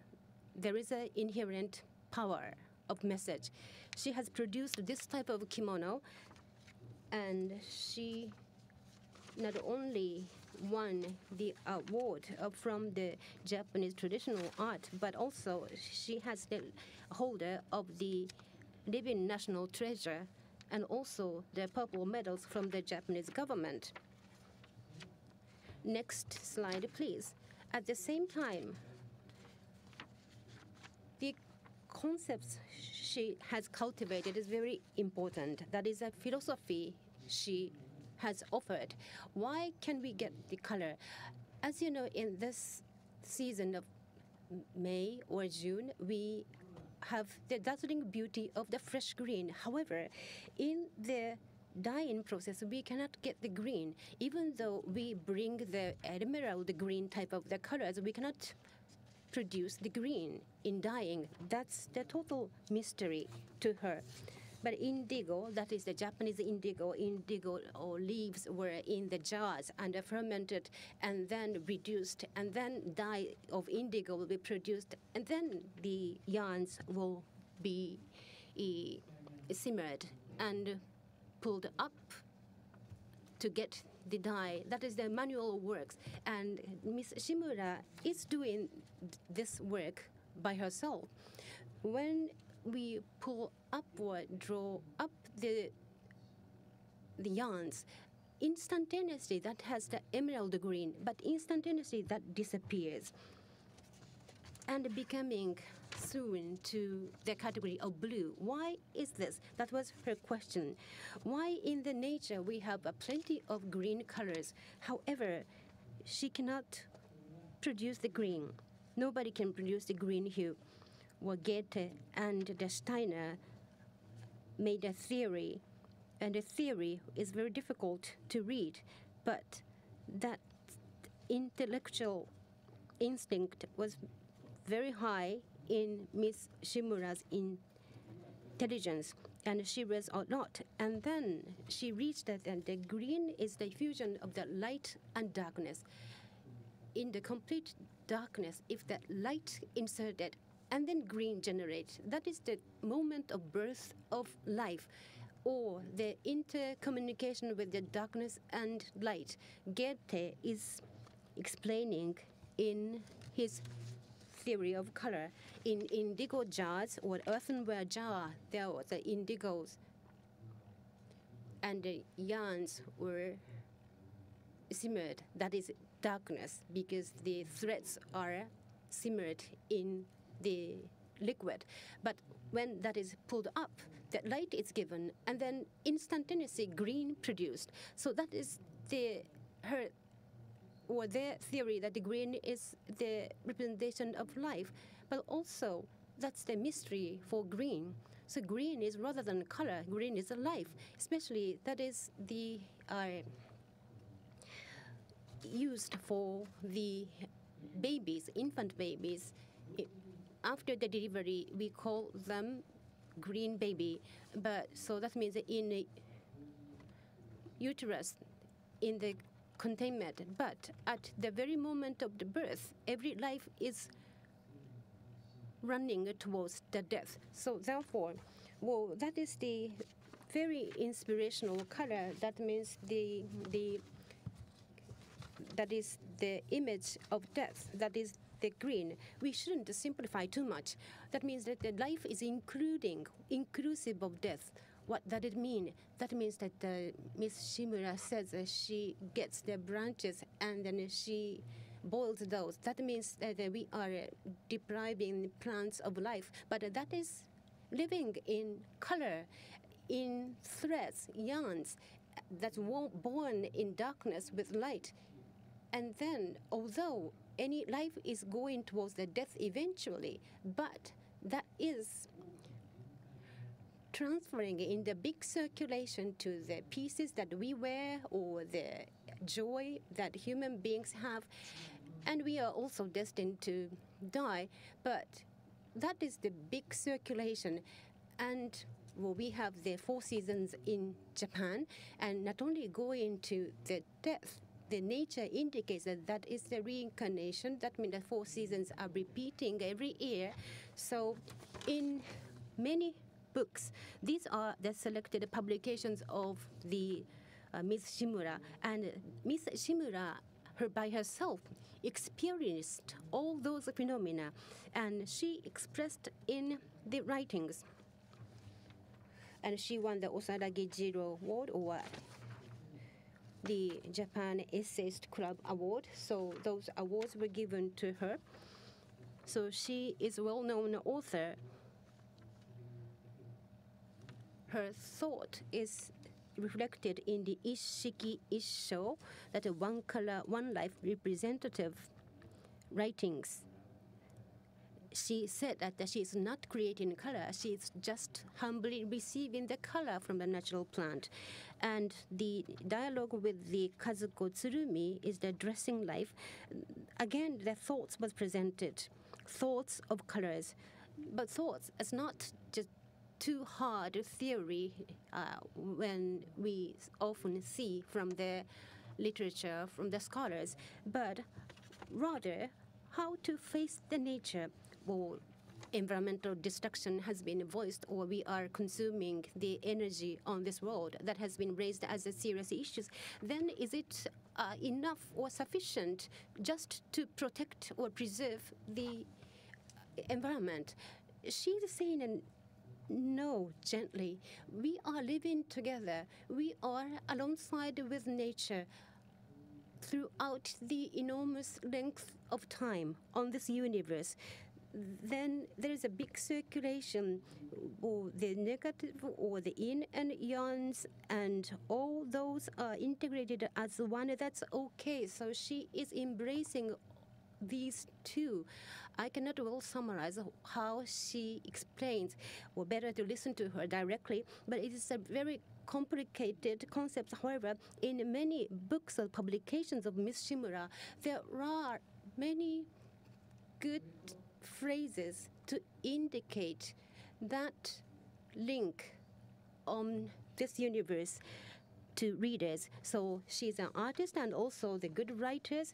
there is an inherent power of message. She has produced this type of kimono, and she not only won the award from the Japanese traditional art, but also she has the holder of the living national treasure and also the purple medals from the Japanese government. Next slide, please. At the same time, the concepts she has cultivated is very important. That is a philosophy she has offered. Why can we get the color? As you know, in this season of May or June, we have the dazzling beauty of the fresh green. However, in the dyeing process, we cannot get the green. Even though we bring the emerald green type of the colors, we cannot produce the green in dyeing. That's the total mystery to her. But indigo, that is the Japanese indigo or leaves were in the jars and fermented and then reduced, and then dye of indigo will be produced, and then the yarns will be simmered and pulled up to get the dye. That is the manual works, and Miss Shimura is doing this work by herself. When we pull upward, draw up the yarns, instantaneously that has the emerald green, but instantaneously that disappears and becoming soon to the category of blue. Why is this? That was her question. Why in the nature we have plenty of green colors, however, she cannot produce the green. Nobody can produce the green hue. Well, Goethe and the Steiner made a theory, and the theory is very difficult to read, but that intellectual instinct was very high in Miss Shimura's intelligence, and she was a lot. And then she reached that, and the green is the fusion of the light and darkness. In the complete darkness, if that light inserted, and then green generates. That is the moment of birth of life, or the intercommunication with the darkness and light. Goethe is explaining in his theory of color. In indigo jars or earthenware jar, there was the indigos, and the yarns were simmered. That is darkness, because the threads are simmered in the liquid. But when that is pulled up, the light is given, and then instantaneously green produced. So that is their theory, that the green is the representation of life. But also, that's the mystery for green. So green is, rather than color, green is a life. Especially that is the used for the babies, infant babies. After the delivery, we call them green baby. But so that means that in the uterus, in the containment. But at the very moment of the birth, every life is running towards the death. So therefore, well, that is the very inspirational color. That means that is the image of death. That is the green. We shouldn't simplify too much. That means that the life is inclusive of death. What does it mean? That means that Miss Shimura says she gets the branches and then she boils those. That means that we are depriving plants of life. But that is living in color. in threads, yarns, that's born in darkness with light. And then, although any life is going towards the death eventually, but that is transferring in the big circulation to the pieces that we wear or the joy that human beings have. And we are also destined to die, but that is the big circulation. And well, we have the 4 seasons in Japan, and not only going to the death, the nature indicates that that is the reincarnation. That means the 4 seasons are repeating every year. So in many books, these are the selected publications of the Ms. Shimura. And Ms. Shimura, by herself, experienced all those phenomena, and she expressed in the writings. And she won the Osada Gejiro Award, or the Japan Essayist Club Award. So those awards were given to her. So she is a well-known author. Her thought is reflected in the Ishiki Issho, that a one color, one life representative writings. She said that she is not creating color, she is just humbly receiving the color from the natural plant. And the dialogue with the Kazuko Tsurumi is the dressing life. Again, the thoughts was presented, thoughts of colors. But thoughts is not just too hard theory when we often see from the literature, from the scholars, but rather how to face the nature. Well, environmental destruction has been voiced, or we are consuming the energy on this world that has been raised as a serious issue. Then is it enough or sufficient just to protect or preserve the environment? She's saying no, gently. We are living together. We are alongside with nature throughout the enormous length of time on this universe. Then there is a big circulation, or the negative or the yin and yangs, and all those are integrated as one. That's okay. So she is embracing these two. I cannot well summarize how she explains, or better to listen to her directly, but it is a very complicated concept. However, in many books or publications of Ms. Shimura, there are many good phrases to indicate that link on this universe to readers. So she's an artist and also the good writers.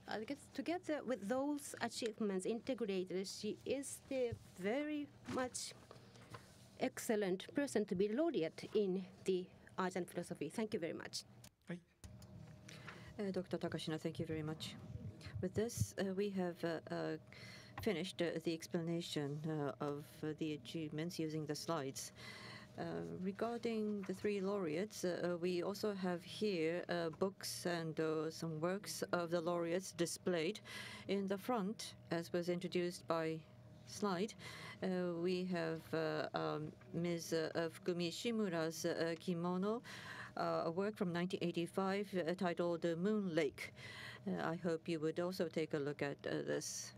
I guess together with those achievements integrated, she is the very much excellent person to be laureate in the arts and philosophy. Thank you very much. Dr. Takashina, thank you very much. With this, we have finished the explanation of the achievements using the slides. Regarding the 3 laureates, we also have here books and some works of the laureates displayed. In the front, as was introduced by slide, we have Ms. Fukumi Shimura's kimono, a work from 1985 titled Moon Lake. I hope you would also take a look at this.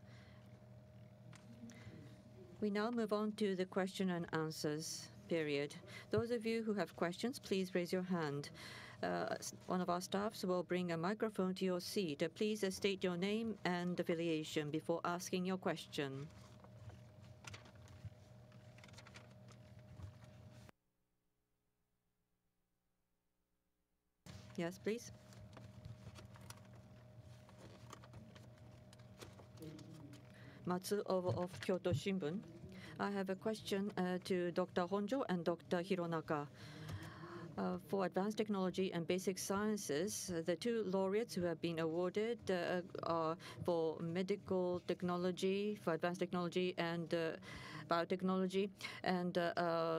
We now move on to the question and answers period. Those of you who have questions, please raise your hand. One of our staffs will bring a microphone to your seat. Please state your name and affiliation before asking your question. Yes, please. Matsu of Kyoto Shimbun. I have a question to Dr. Honjo and Dr. Hironaka. For advanced technology and basic sciences, the 2 laureates who have been awarded are for medical technology, for advanced technology, and biotechnology, and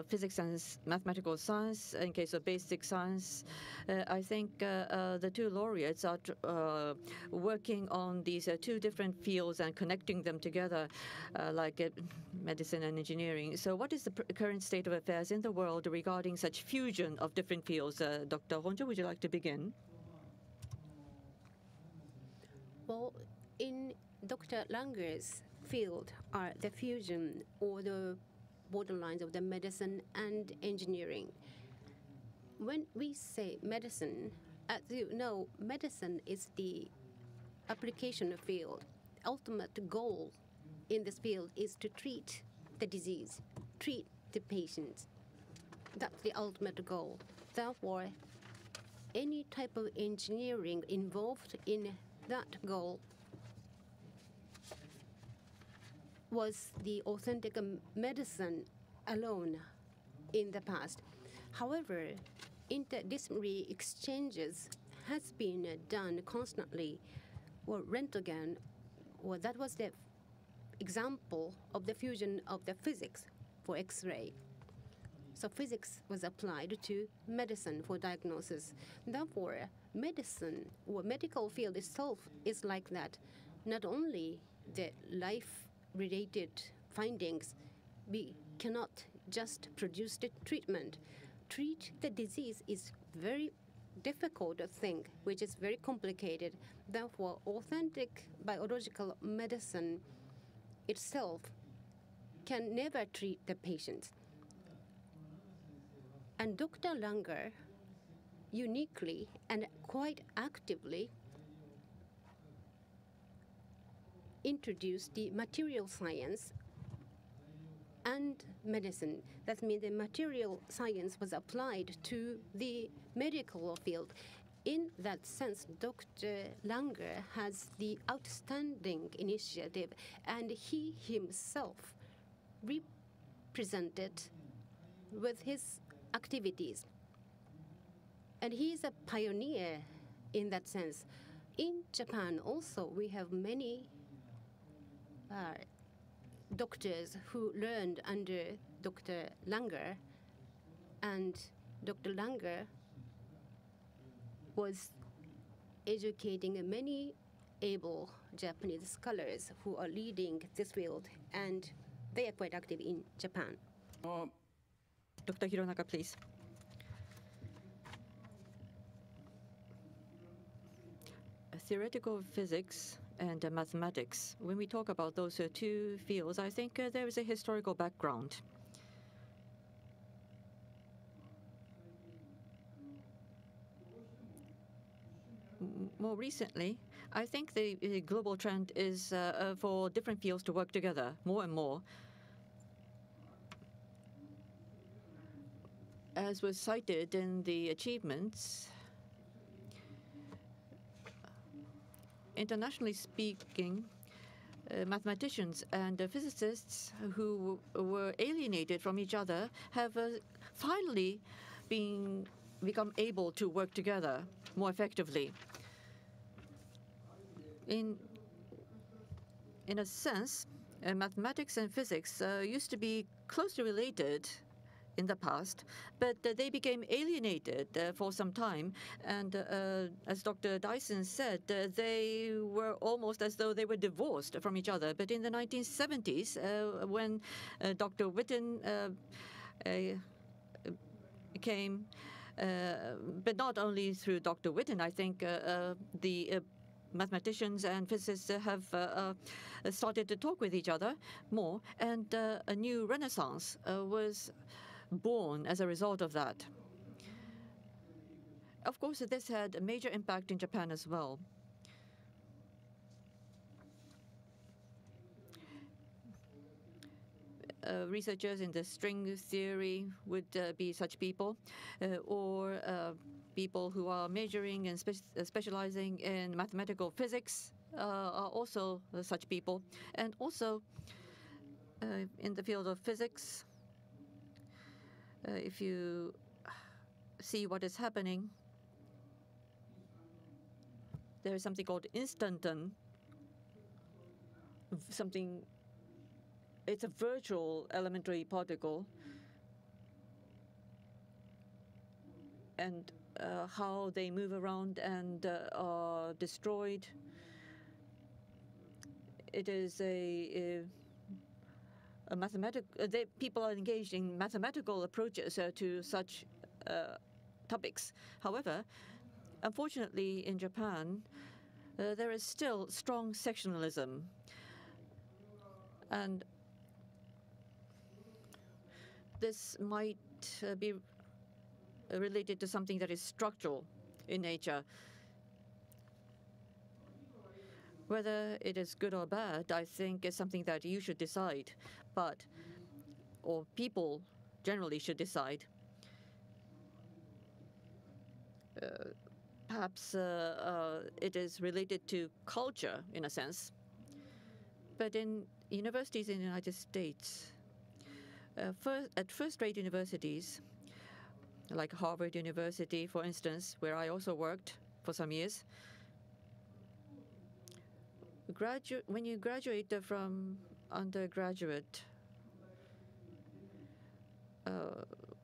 physics and mathematical science. In case of basic science, I think the two laureates are working on these two different fields and connecting them together, like medicine and engineering. So what is the current state of affairs in the world regarding such fusion of different fields? Dr. Honjo, would you like to begin? Well, in Dr. Langer's field are the fusion or the borderlines of the medicine and engineering. When we say medicine, as you know, medicine is the application field. Ultimate goal in this field is to treat the disease, treat the patients. That's the ultimate goal. Therefore, any type of engineering involved in that goal was the authentic medicine alone in the past. However, interdisciplinary exchanges has been done constantly. Well, Röntgen, well, that was the example of the fusion of the physics for X-ray. So physics was applied to medicine for diagnosis. Therefore, medicine or medical field itself is like that. Not only the life-related findings, we cannot just produce the treatment. Treat the disease is very difficult thing, which is very complicated. Therefore, authentic biological medicine itself can never treat the patients. And Dr. Langer uniquely and quite actively introduced the material science and medicine. That means the material science was applied to the medical field. In that sense, Dr. Langer has the outstanding initiative, and he himself represented with his activities. And he is a pioneer in that sense. In Japan also, we have many doctors who learned under Dr. Langer, and Dr. Langer was educating many able Japanese scholars who are leading this field, and they are quite active in Japan. Dr. Hironaka, please. Theoretical physics and mathematics. When we talk about those two fields, I think there is a historical background. More recently, I think the global trend is for different fields to work together more and more. As was cited in the achievements, internationally speaking, mathematicians and physicists who were alienated from each other have finally become able to work together more effectively. In a sense, mathematics and physics used to be closely related in the past, but they became alienated for some time. And as Dr. Dyson said, they were almost as though they were divorced from each other. But in the 1970s, when Dr. Witten came, but not only through Dr. Witten, I think the mathematicians and physicists have started to talk with each other more, and a new renaissance was born as a result of that. Of course, this had a major impact in Japan as well. Researchers in the string theory would be such people, or people who are majoring and specializing in mathematical physics are also such people. And also in the field of physics, if you see what is happening, there is something called instanton, something it's a virtual elementary particle, and how they move around and are destroyed. It is a mathematical. People are engaged in mathematical approaches to such topics. However, unfortunately, in Japan, there is still strong sectionalism, and this might be related to something that is structural in nature. Whether it is good or bad, I think is something that you should decide, or people generally should decide. Perhaps it is related to culture in a sense. But in universities in the United States, at first-rate universities, like Harvard University, for instance, where I also worked for some years, when you graduate from undergraduate,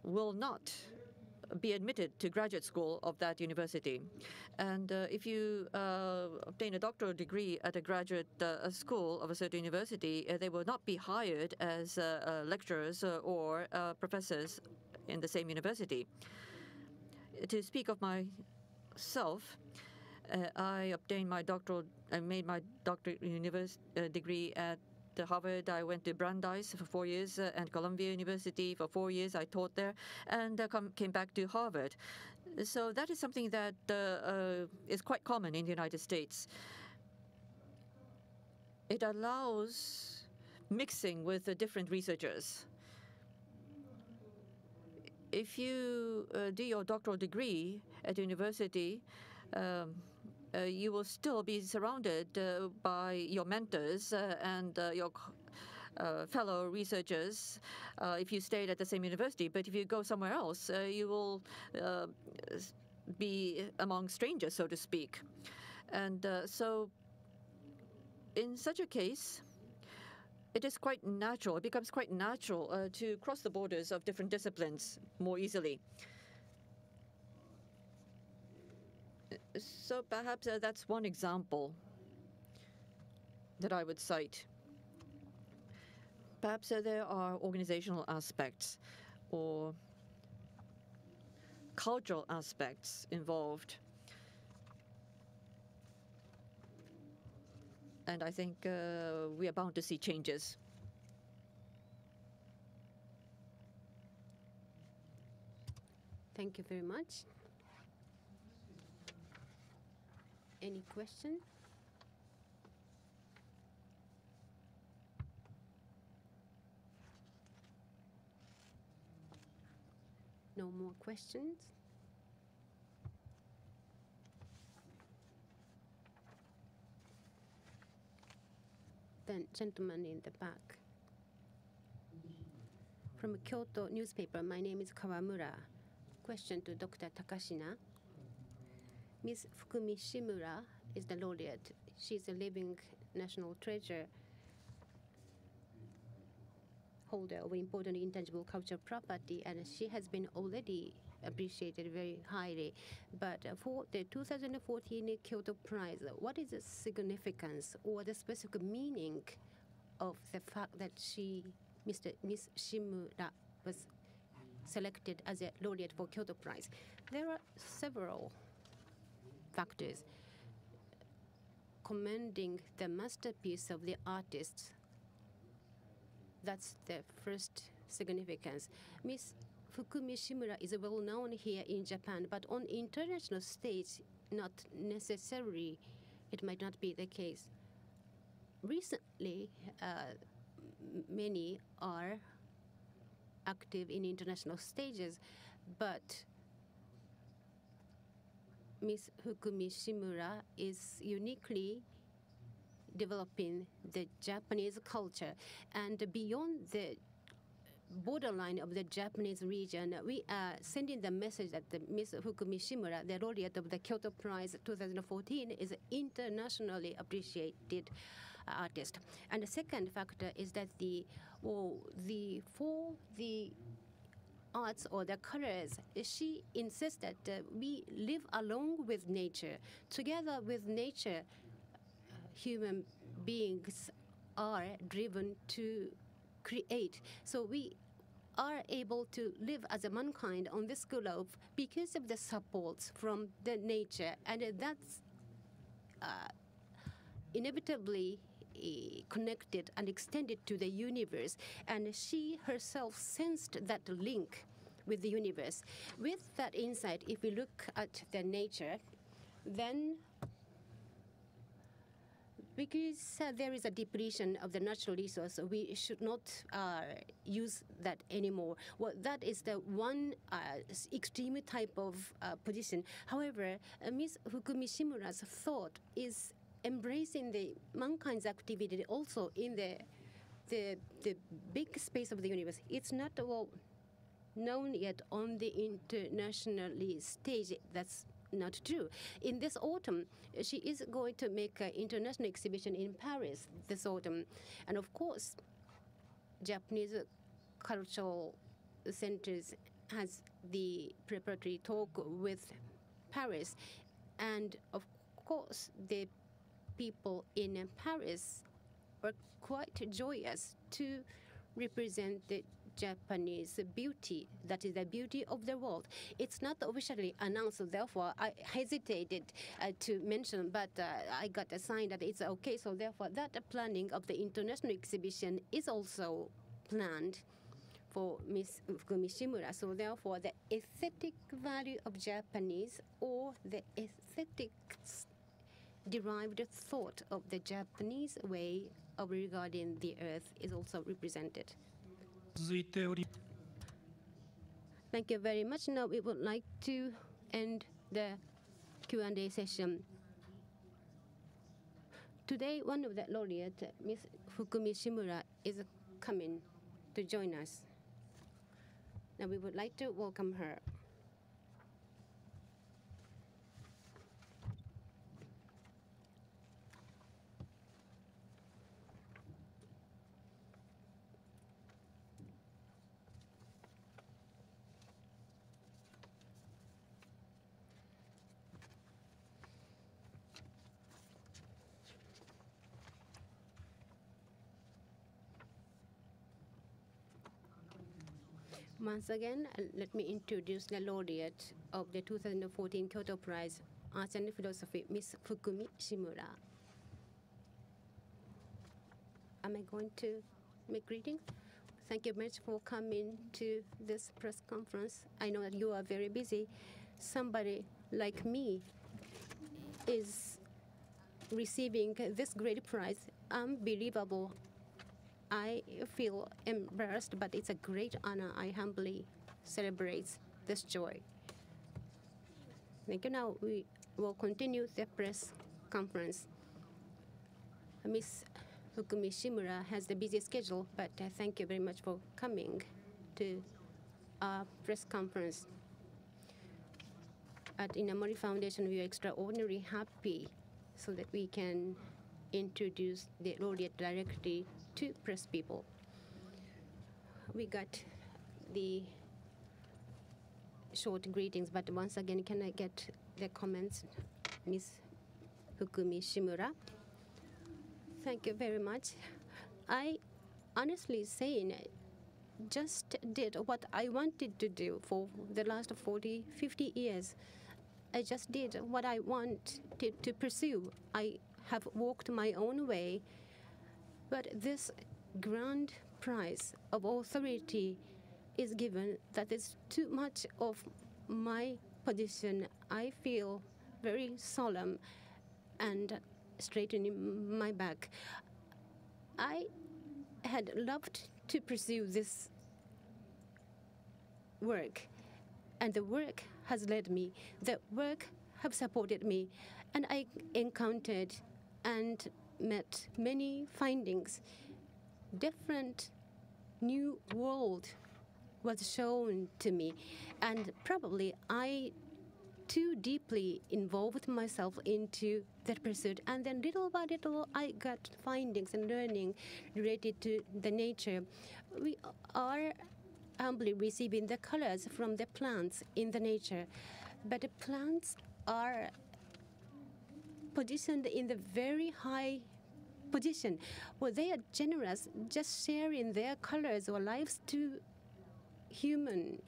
will not be admitted to graduate school of that university. And if you obtain a doctoral degree at a graduate school of a certain university, they will not be hired as lecturers or professors in the same university. To speak of myself, I made my doctorate degree at Harvard. I went to Brandeis for 4 years and Columbia University for 4 years. I taught there and came back to Harvard. So that is something that is quite common in the United States. It allows mixing with the different researchers. If you do your doctoral degree at university, you will still be surrounded by your mentors and your fellow researchers if you stayed at the same university. But if you go somewhere else, you will be among strangers, so to speak. And so in such a case, it is quite natural, it becomes quite natural to cross the borders of different disciplines more easily. So perhaps that's one example that I would cite. Perhaps there are organizational aspects or cultural aspects involved. And I think we are bound to see changes. Thank you very much. Any question? No more questions? Then, gentleman in the back. From a Kyoto newspaper, my name is Kawamura. Question to Dr. Takashina. Ms. Fukumi Shimura is the laureate. She's a living national treasure, holder of important intangible cultural property, and she has been already appreciated very highly. But for the 2014 Kyoto Prize, what is the significance or the specific meaning of the fact that Ms. Shimura was selected as a laureate for Kyoto Prize? There are several factors commending the masterpiece of the artists. That's the first significance. Ms. Fukumi Shimura is well known here in Japan, but on international stage, not necessarily. It might not be the case. Recently, many are active in international stages, but Ms. Fukumi Shimura is uniquely developing the Japanese culture, and beyond the borderline of the Japanese region, we are sending the message that Ms. Fukumi Shimura, the laureate of the Kyoto Prize 2014, is internationally appreciated artist. And the second factor is that for the arts or the colors, she insists that we live along with nature. Together with nature, human beings are driven to create. So we are able to live as a mankind on this globe because of the supports from the nature, and that's inevitably connected and extended to the universe. And she herself sensed that link with the universe. With that insight, if we look at the nature, then because there is a depletion of the natural resource, we should not use that anymore. Well, that is the one extreme type of position. However, Ms. Fukumi Shimura's thought is embracing the mankind's activity also in the big space of the universe. It's not well known yet on the international stage. That's not true. In this autumn, she is going to make an international exhibition in Paris this autumn. And of course, Japanese cultural centers has the preparatory talk with Paris. And of course, the people in Paris were quite joyous to represent the Japanese beauty, that is the beauty of the world. It's not officially announced, so therefore I hesitated to mention, but I got a sign that it's okay. So therefore that planning of the international exhibition is also planned for Ms. Fukumi Shimura. So therefore the aesthetic value of Japanese, or the aesthetics derived thought of the Japanese way of regarding the earth, is also represented. Thank you very much. Now we would like to end the Q&A session. Today, one of the laureates, Ms. Fukumi Shimura, is coming to join us. Now we would like to welcome her. Once again, let me introduce the laureate of the 2014 Kyoto Prize Arts and Philosophy, Ms. Fukumi Shimura. Am I going to make greeting? Thank you very much for coming to this press conference. I know that you are very busy. Somebody like me is receiving this great prize. Unbelievable. I feel embarrassed, but it's a great honor. I humbly celebrate this joy. Thank you. Now we will continue the press conference. Ms. Fukumi Shimura has the busy schedule, but thank you very much for coming to our press conference. At Inamori Foundation, we are extraordinarily happy so that we can introduce the laureate directly to press people. We got the short greetings, but once again, can I get the comments, Ms. Fukumi Shimura? Thank you very much. I honestly saying just did what I wanted to do for the last 40, 50 years. I just did what I wanted to pursue. I have walked my own way. But this grand prize of authority is given. That is too much of my position. I feel very solemn and straightening my back. I had loved to pursue this work, and the work has led me. The work have supported me, and I encountered and met many findings. Different new world was shown to me, and probably I too deeply involved myself into that pursuit, and then little by little I got findings and learning related to the nature. We are humbly receiving the colors from the plants in the nature, but the plants are positioned in the very high position where they are generous, just sharing their colors or lives to human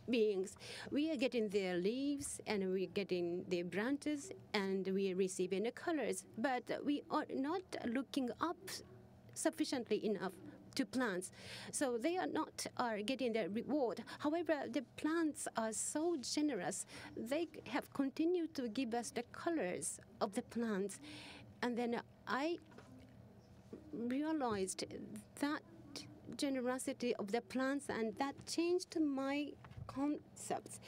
beings. We are getting their leaves and we're getting their branches and we are receiving the colors, but we are not looking up sufficiently enough to plants. So they are not getting their reward. However, the plants are so generous. They have continued to give us the colors of the plants. And then I realized that generosity of the plants, and that changed my concepts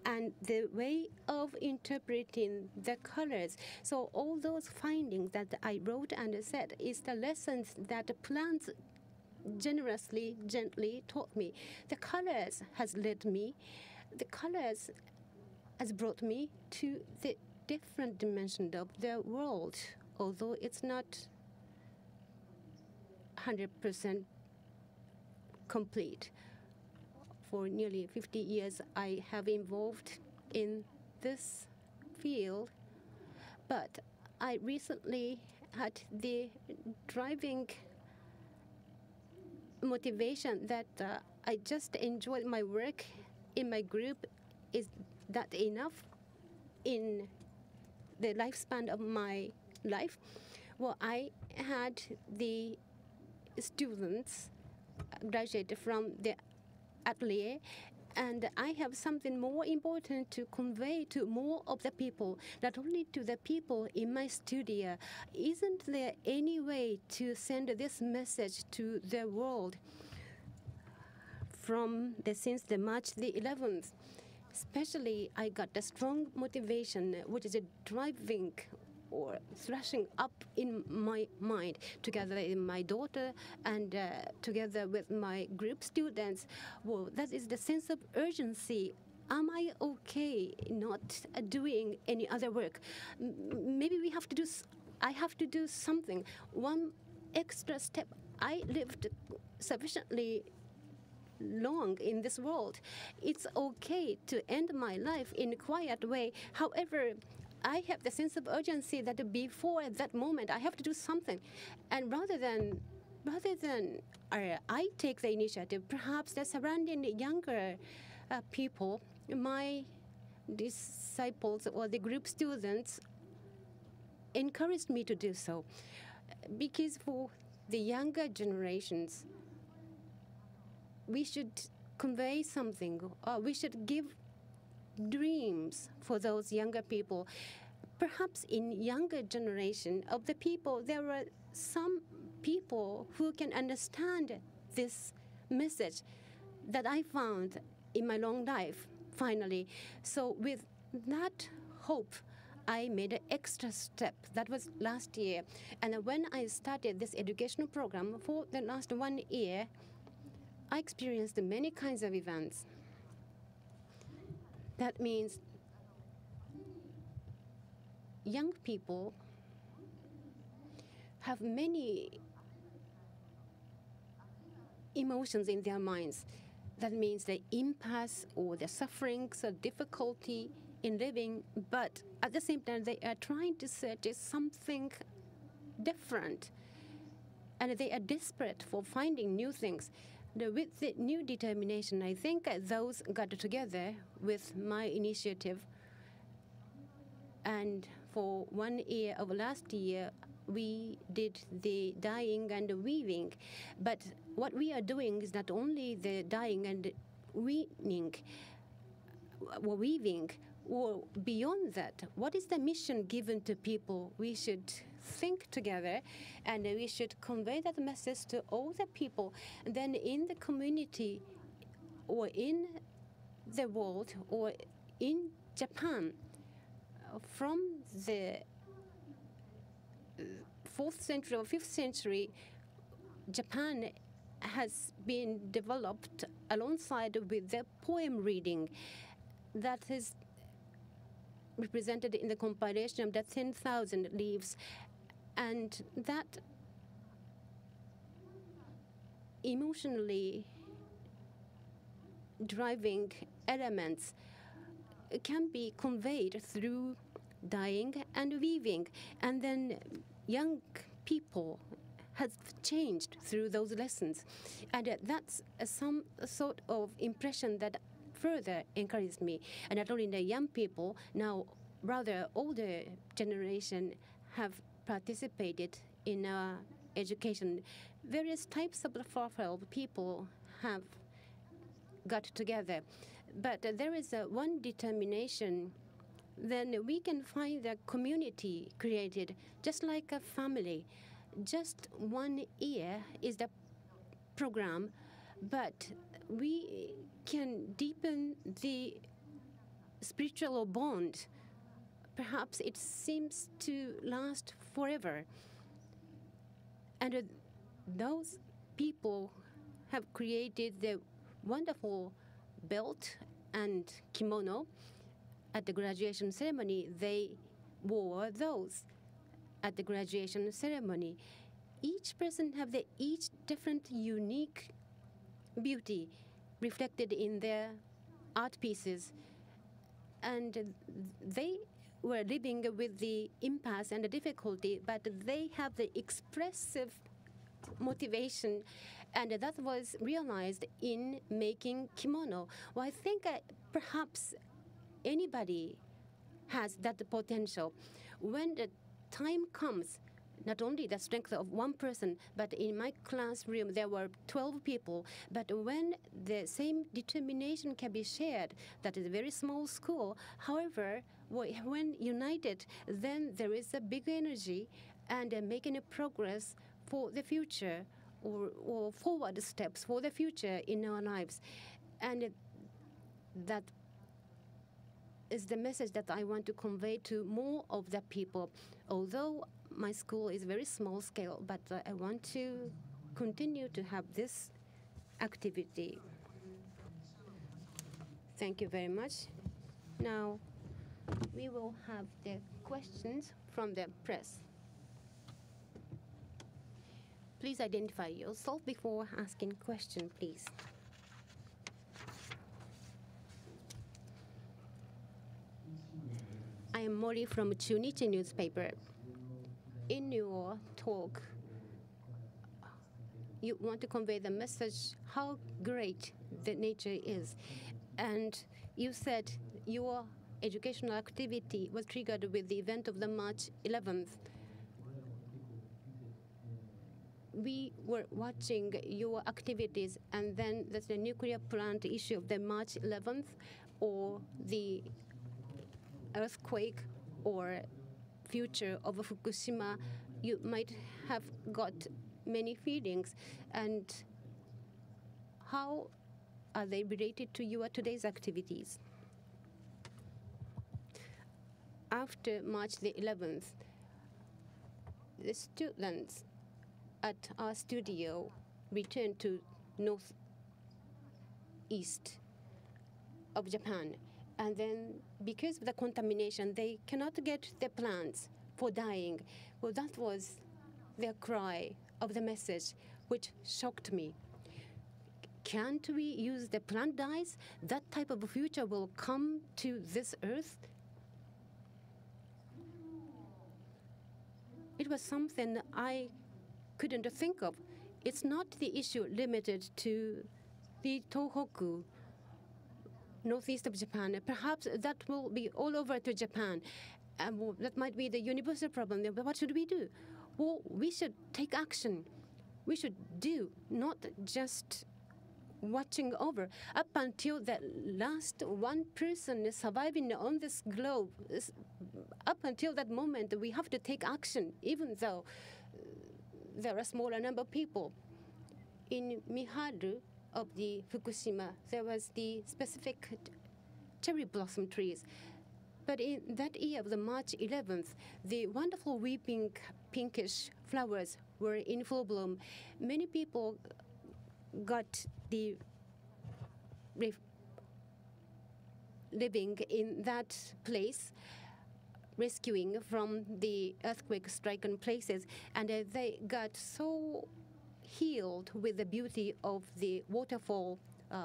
and the way of interpreting the colors. So all those findings that I wrote and said is the lessons that the plants generously, gently taught me. The colors has led me. The colors has brought me to the different dimension of the world, although it's not 100% complete. For nearly 50 years, I have involved in this field, but I recently had the driving motivation that I just enjoyed my work in my group. Is that enough in the lifespan of my life? Well, I had the students graduate from the atelier, and I have something more important to convey to more of the people, not only to the people in my studio. Isn't there any way to send this message to the world since the March the 11th? Especially, I got a strong motivation, which is a driving or thrashing up in my mind, together with my daughter and together with my group students. Well, that is the sense of urgency. Am I okay not doing any other work? Maybe I have to do something. One extra step. I lived sufficiently long in this world. It's okay to end my life in a quiet way. However, I have the sense of urgency that before that moment I have to do something, and rather than I take the initiative, perhaps the surrounding younger people, my disciples or the group students, encouraged me to do so, because for the younger generations, we should convey something. We should give dreams for those younger people. Perhaps in younger generation of the people, there are some people who can understand this message that I found in my long life, finally. So with that hope, I made an extra step. That was last year. And when I started this educational program for the last 1 year, I experienced many kinds of events. That means young people have many emotions in their minds. That means the impasse or the sufferings or difficulty in living, but at the same time they are trying to search something different, and they are desperate for finding new things. With the new determination, I think those got together with my initiative. And for 1 year of last year, we did the dyeing and the weaving. But what we are doing is not only the dyeing and weaving, or beyond that, what is the mission given to people? We should think together, and we should convey that message to all the people. And then in the community, or in the world, or in Japan, from the 4th century or 5th century, Japan has been developed alongside with the poem reading. That is represented in the compilation of the 10,000 leaves, and that emotionally driving elements can be conveyed through dyeing and weaving, and then young people have changed through those lessons, and that's some sort of impression that further encouraged me. And not only the young people, now rather older generation have participated in our education. Various types of profile people have got together, but there is one determination. Then we can find a community created, just like a family. Just 1 year is the program, but we can deepen the spiritual bond. Perhaps it seems to last forever. And those people have created the wonderful belt and kimono. At the graduation ceremony, they wore those at the graduation ceremony. Each person have the each different unique beauty reflected in their art pieces, and they were living with the impasse and the difficulty, but they have the expressive motivation, and that was realized in making kimono. Well, I think perhaps anybody has that potential. When the time comes, not only the strength of one person, but in my classroom there were 12 people, but when the same determination can be shared, that is a very small school. However, when united, then there is a big energy and making a progress for the future, or forward steps for the future in our lives. And that is the message that I want to convey to more of the people. Although my school is very small scale, but I want to continue to have this activity. Thank you very much. Now, we will have the questions from the press. Please identify yourself before asking question, please. I am Mori from Chunichi newspaper. In your talk, you want to convey the message how great the nature is. And you said your educational activity was triggered with the event of the March 11th. We were watching your activities, and then there's the nuclear plant issue of the March 11th, or the earthquake, or future of Fukushima. You might have got many feelings. And how are they related to your today's activities? After March the 11th, the students at our studio returned to northeast of Japan. And then because of the contamination, they cannot get the plants for dyeing. Well, that was their cry of the message, which shocked me. Can't we use the plant dyes? That type of future will come to this earth? It was something I couldn't think of. It's not the issue limited to the Tohoku, northeast of Japan. Perhaps that will be all over to Japan. That might be the universal problem. But what should we do? Well, we should take action. We should do, not just watching over. Up until the last one person is surviving on this globe, up until that moment, we have to take action, even though there are a smaller number of people. In Miharu of the Fukushima, there was the specific cherry blossom trees. But in that year of the March 11th, the wonderful weeping pinkish flowers were in full bloom. Many people got the living in that place. rescuing from the earthquake-stricken places, and they got so healed with the beauty of the waterfall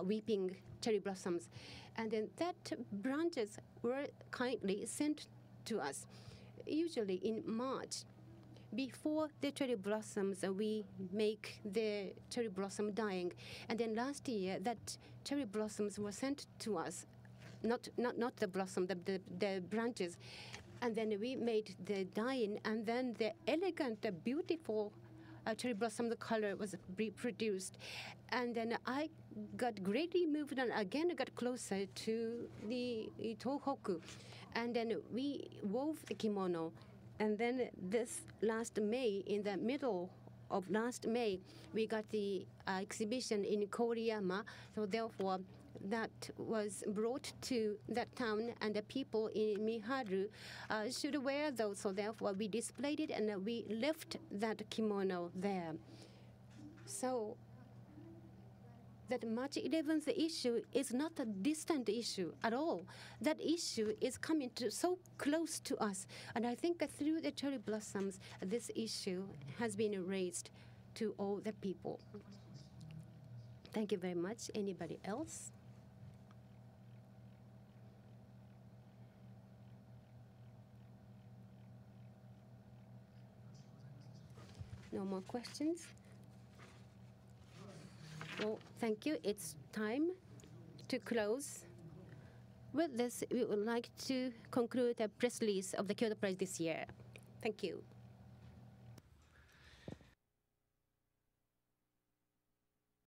weeping cherry blossoms. And then that branches were kindly sent to us, usually in March. Before the cherry blossoms, we make the cherry blossom dyeing. And then last year, that cherry blossoms were sent to us, not the blossom, the branches. And then we made the dyeing, and then the elegant, beautiful cherry blossom, the color was reproduced. And then I got greatly moved and again got closer to the Tohoku. And then we wove the kimono. And then this last May, in the middle of last May, we got the exhibition in Koriyama. So therefore, that was brought to that town, and the people in Miharu should wear those. So therefore, we displayed it, and we left that kimono there. So that March 11th issue is not a distant issue at all. That issue is coming so close to us. And I think that through the cherry blossoms, this issue has been raised to all the people. Thank you very much. Anybody else? No more questions? Well, thank you. It's time to close. With this, we would like to conclude the press release of the Kyoto Prize this year. Thank you.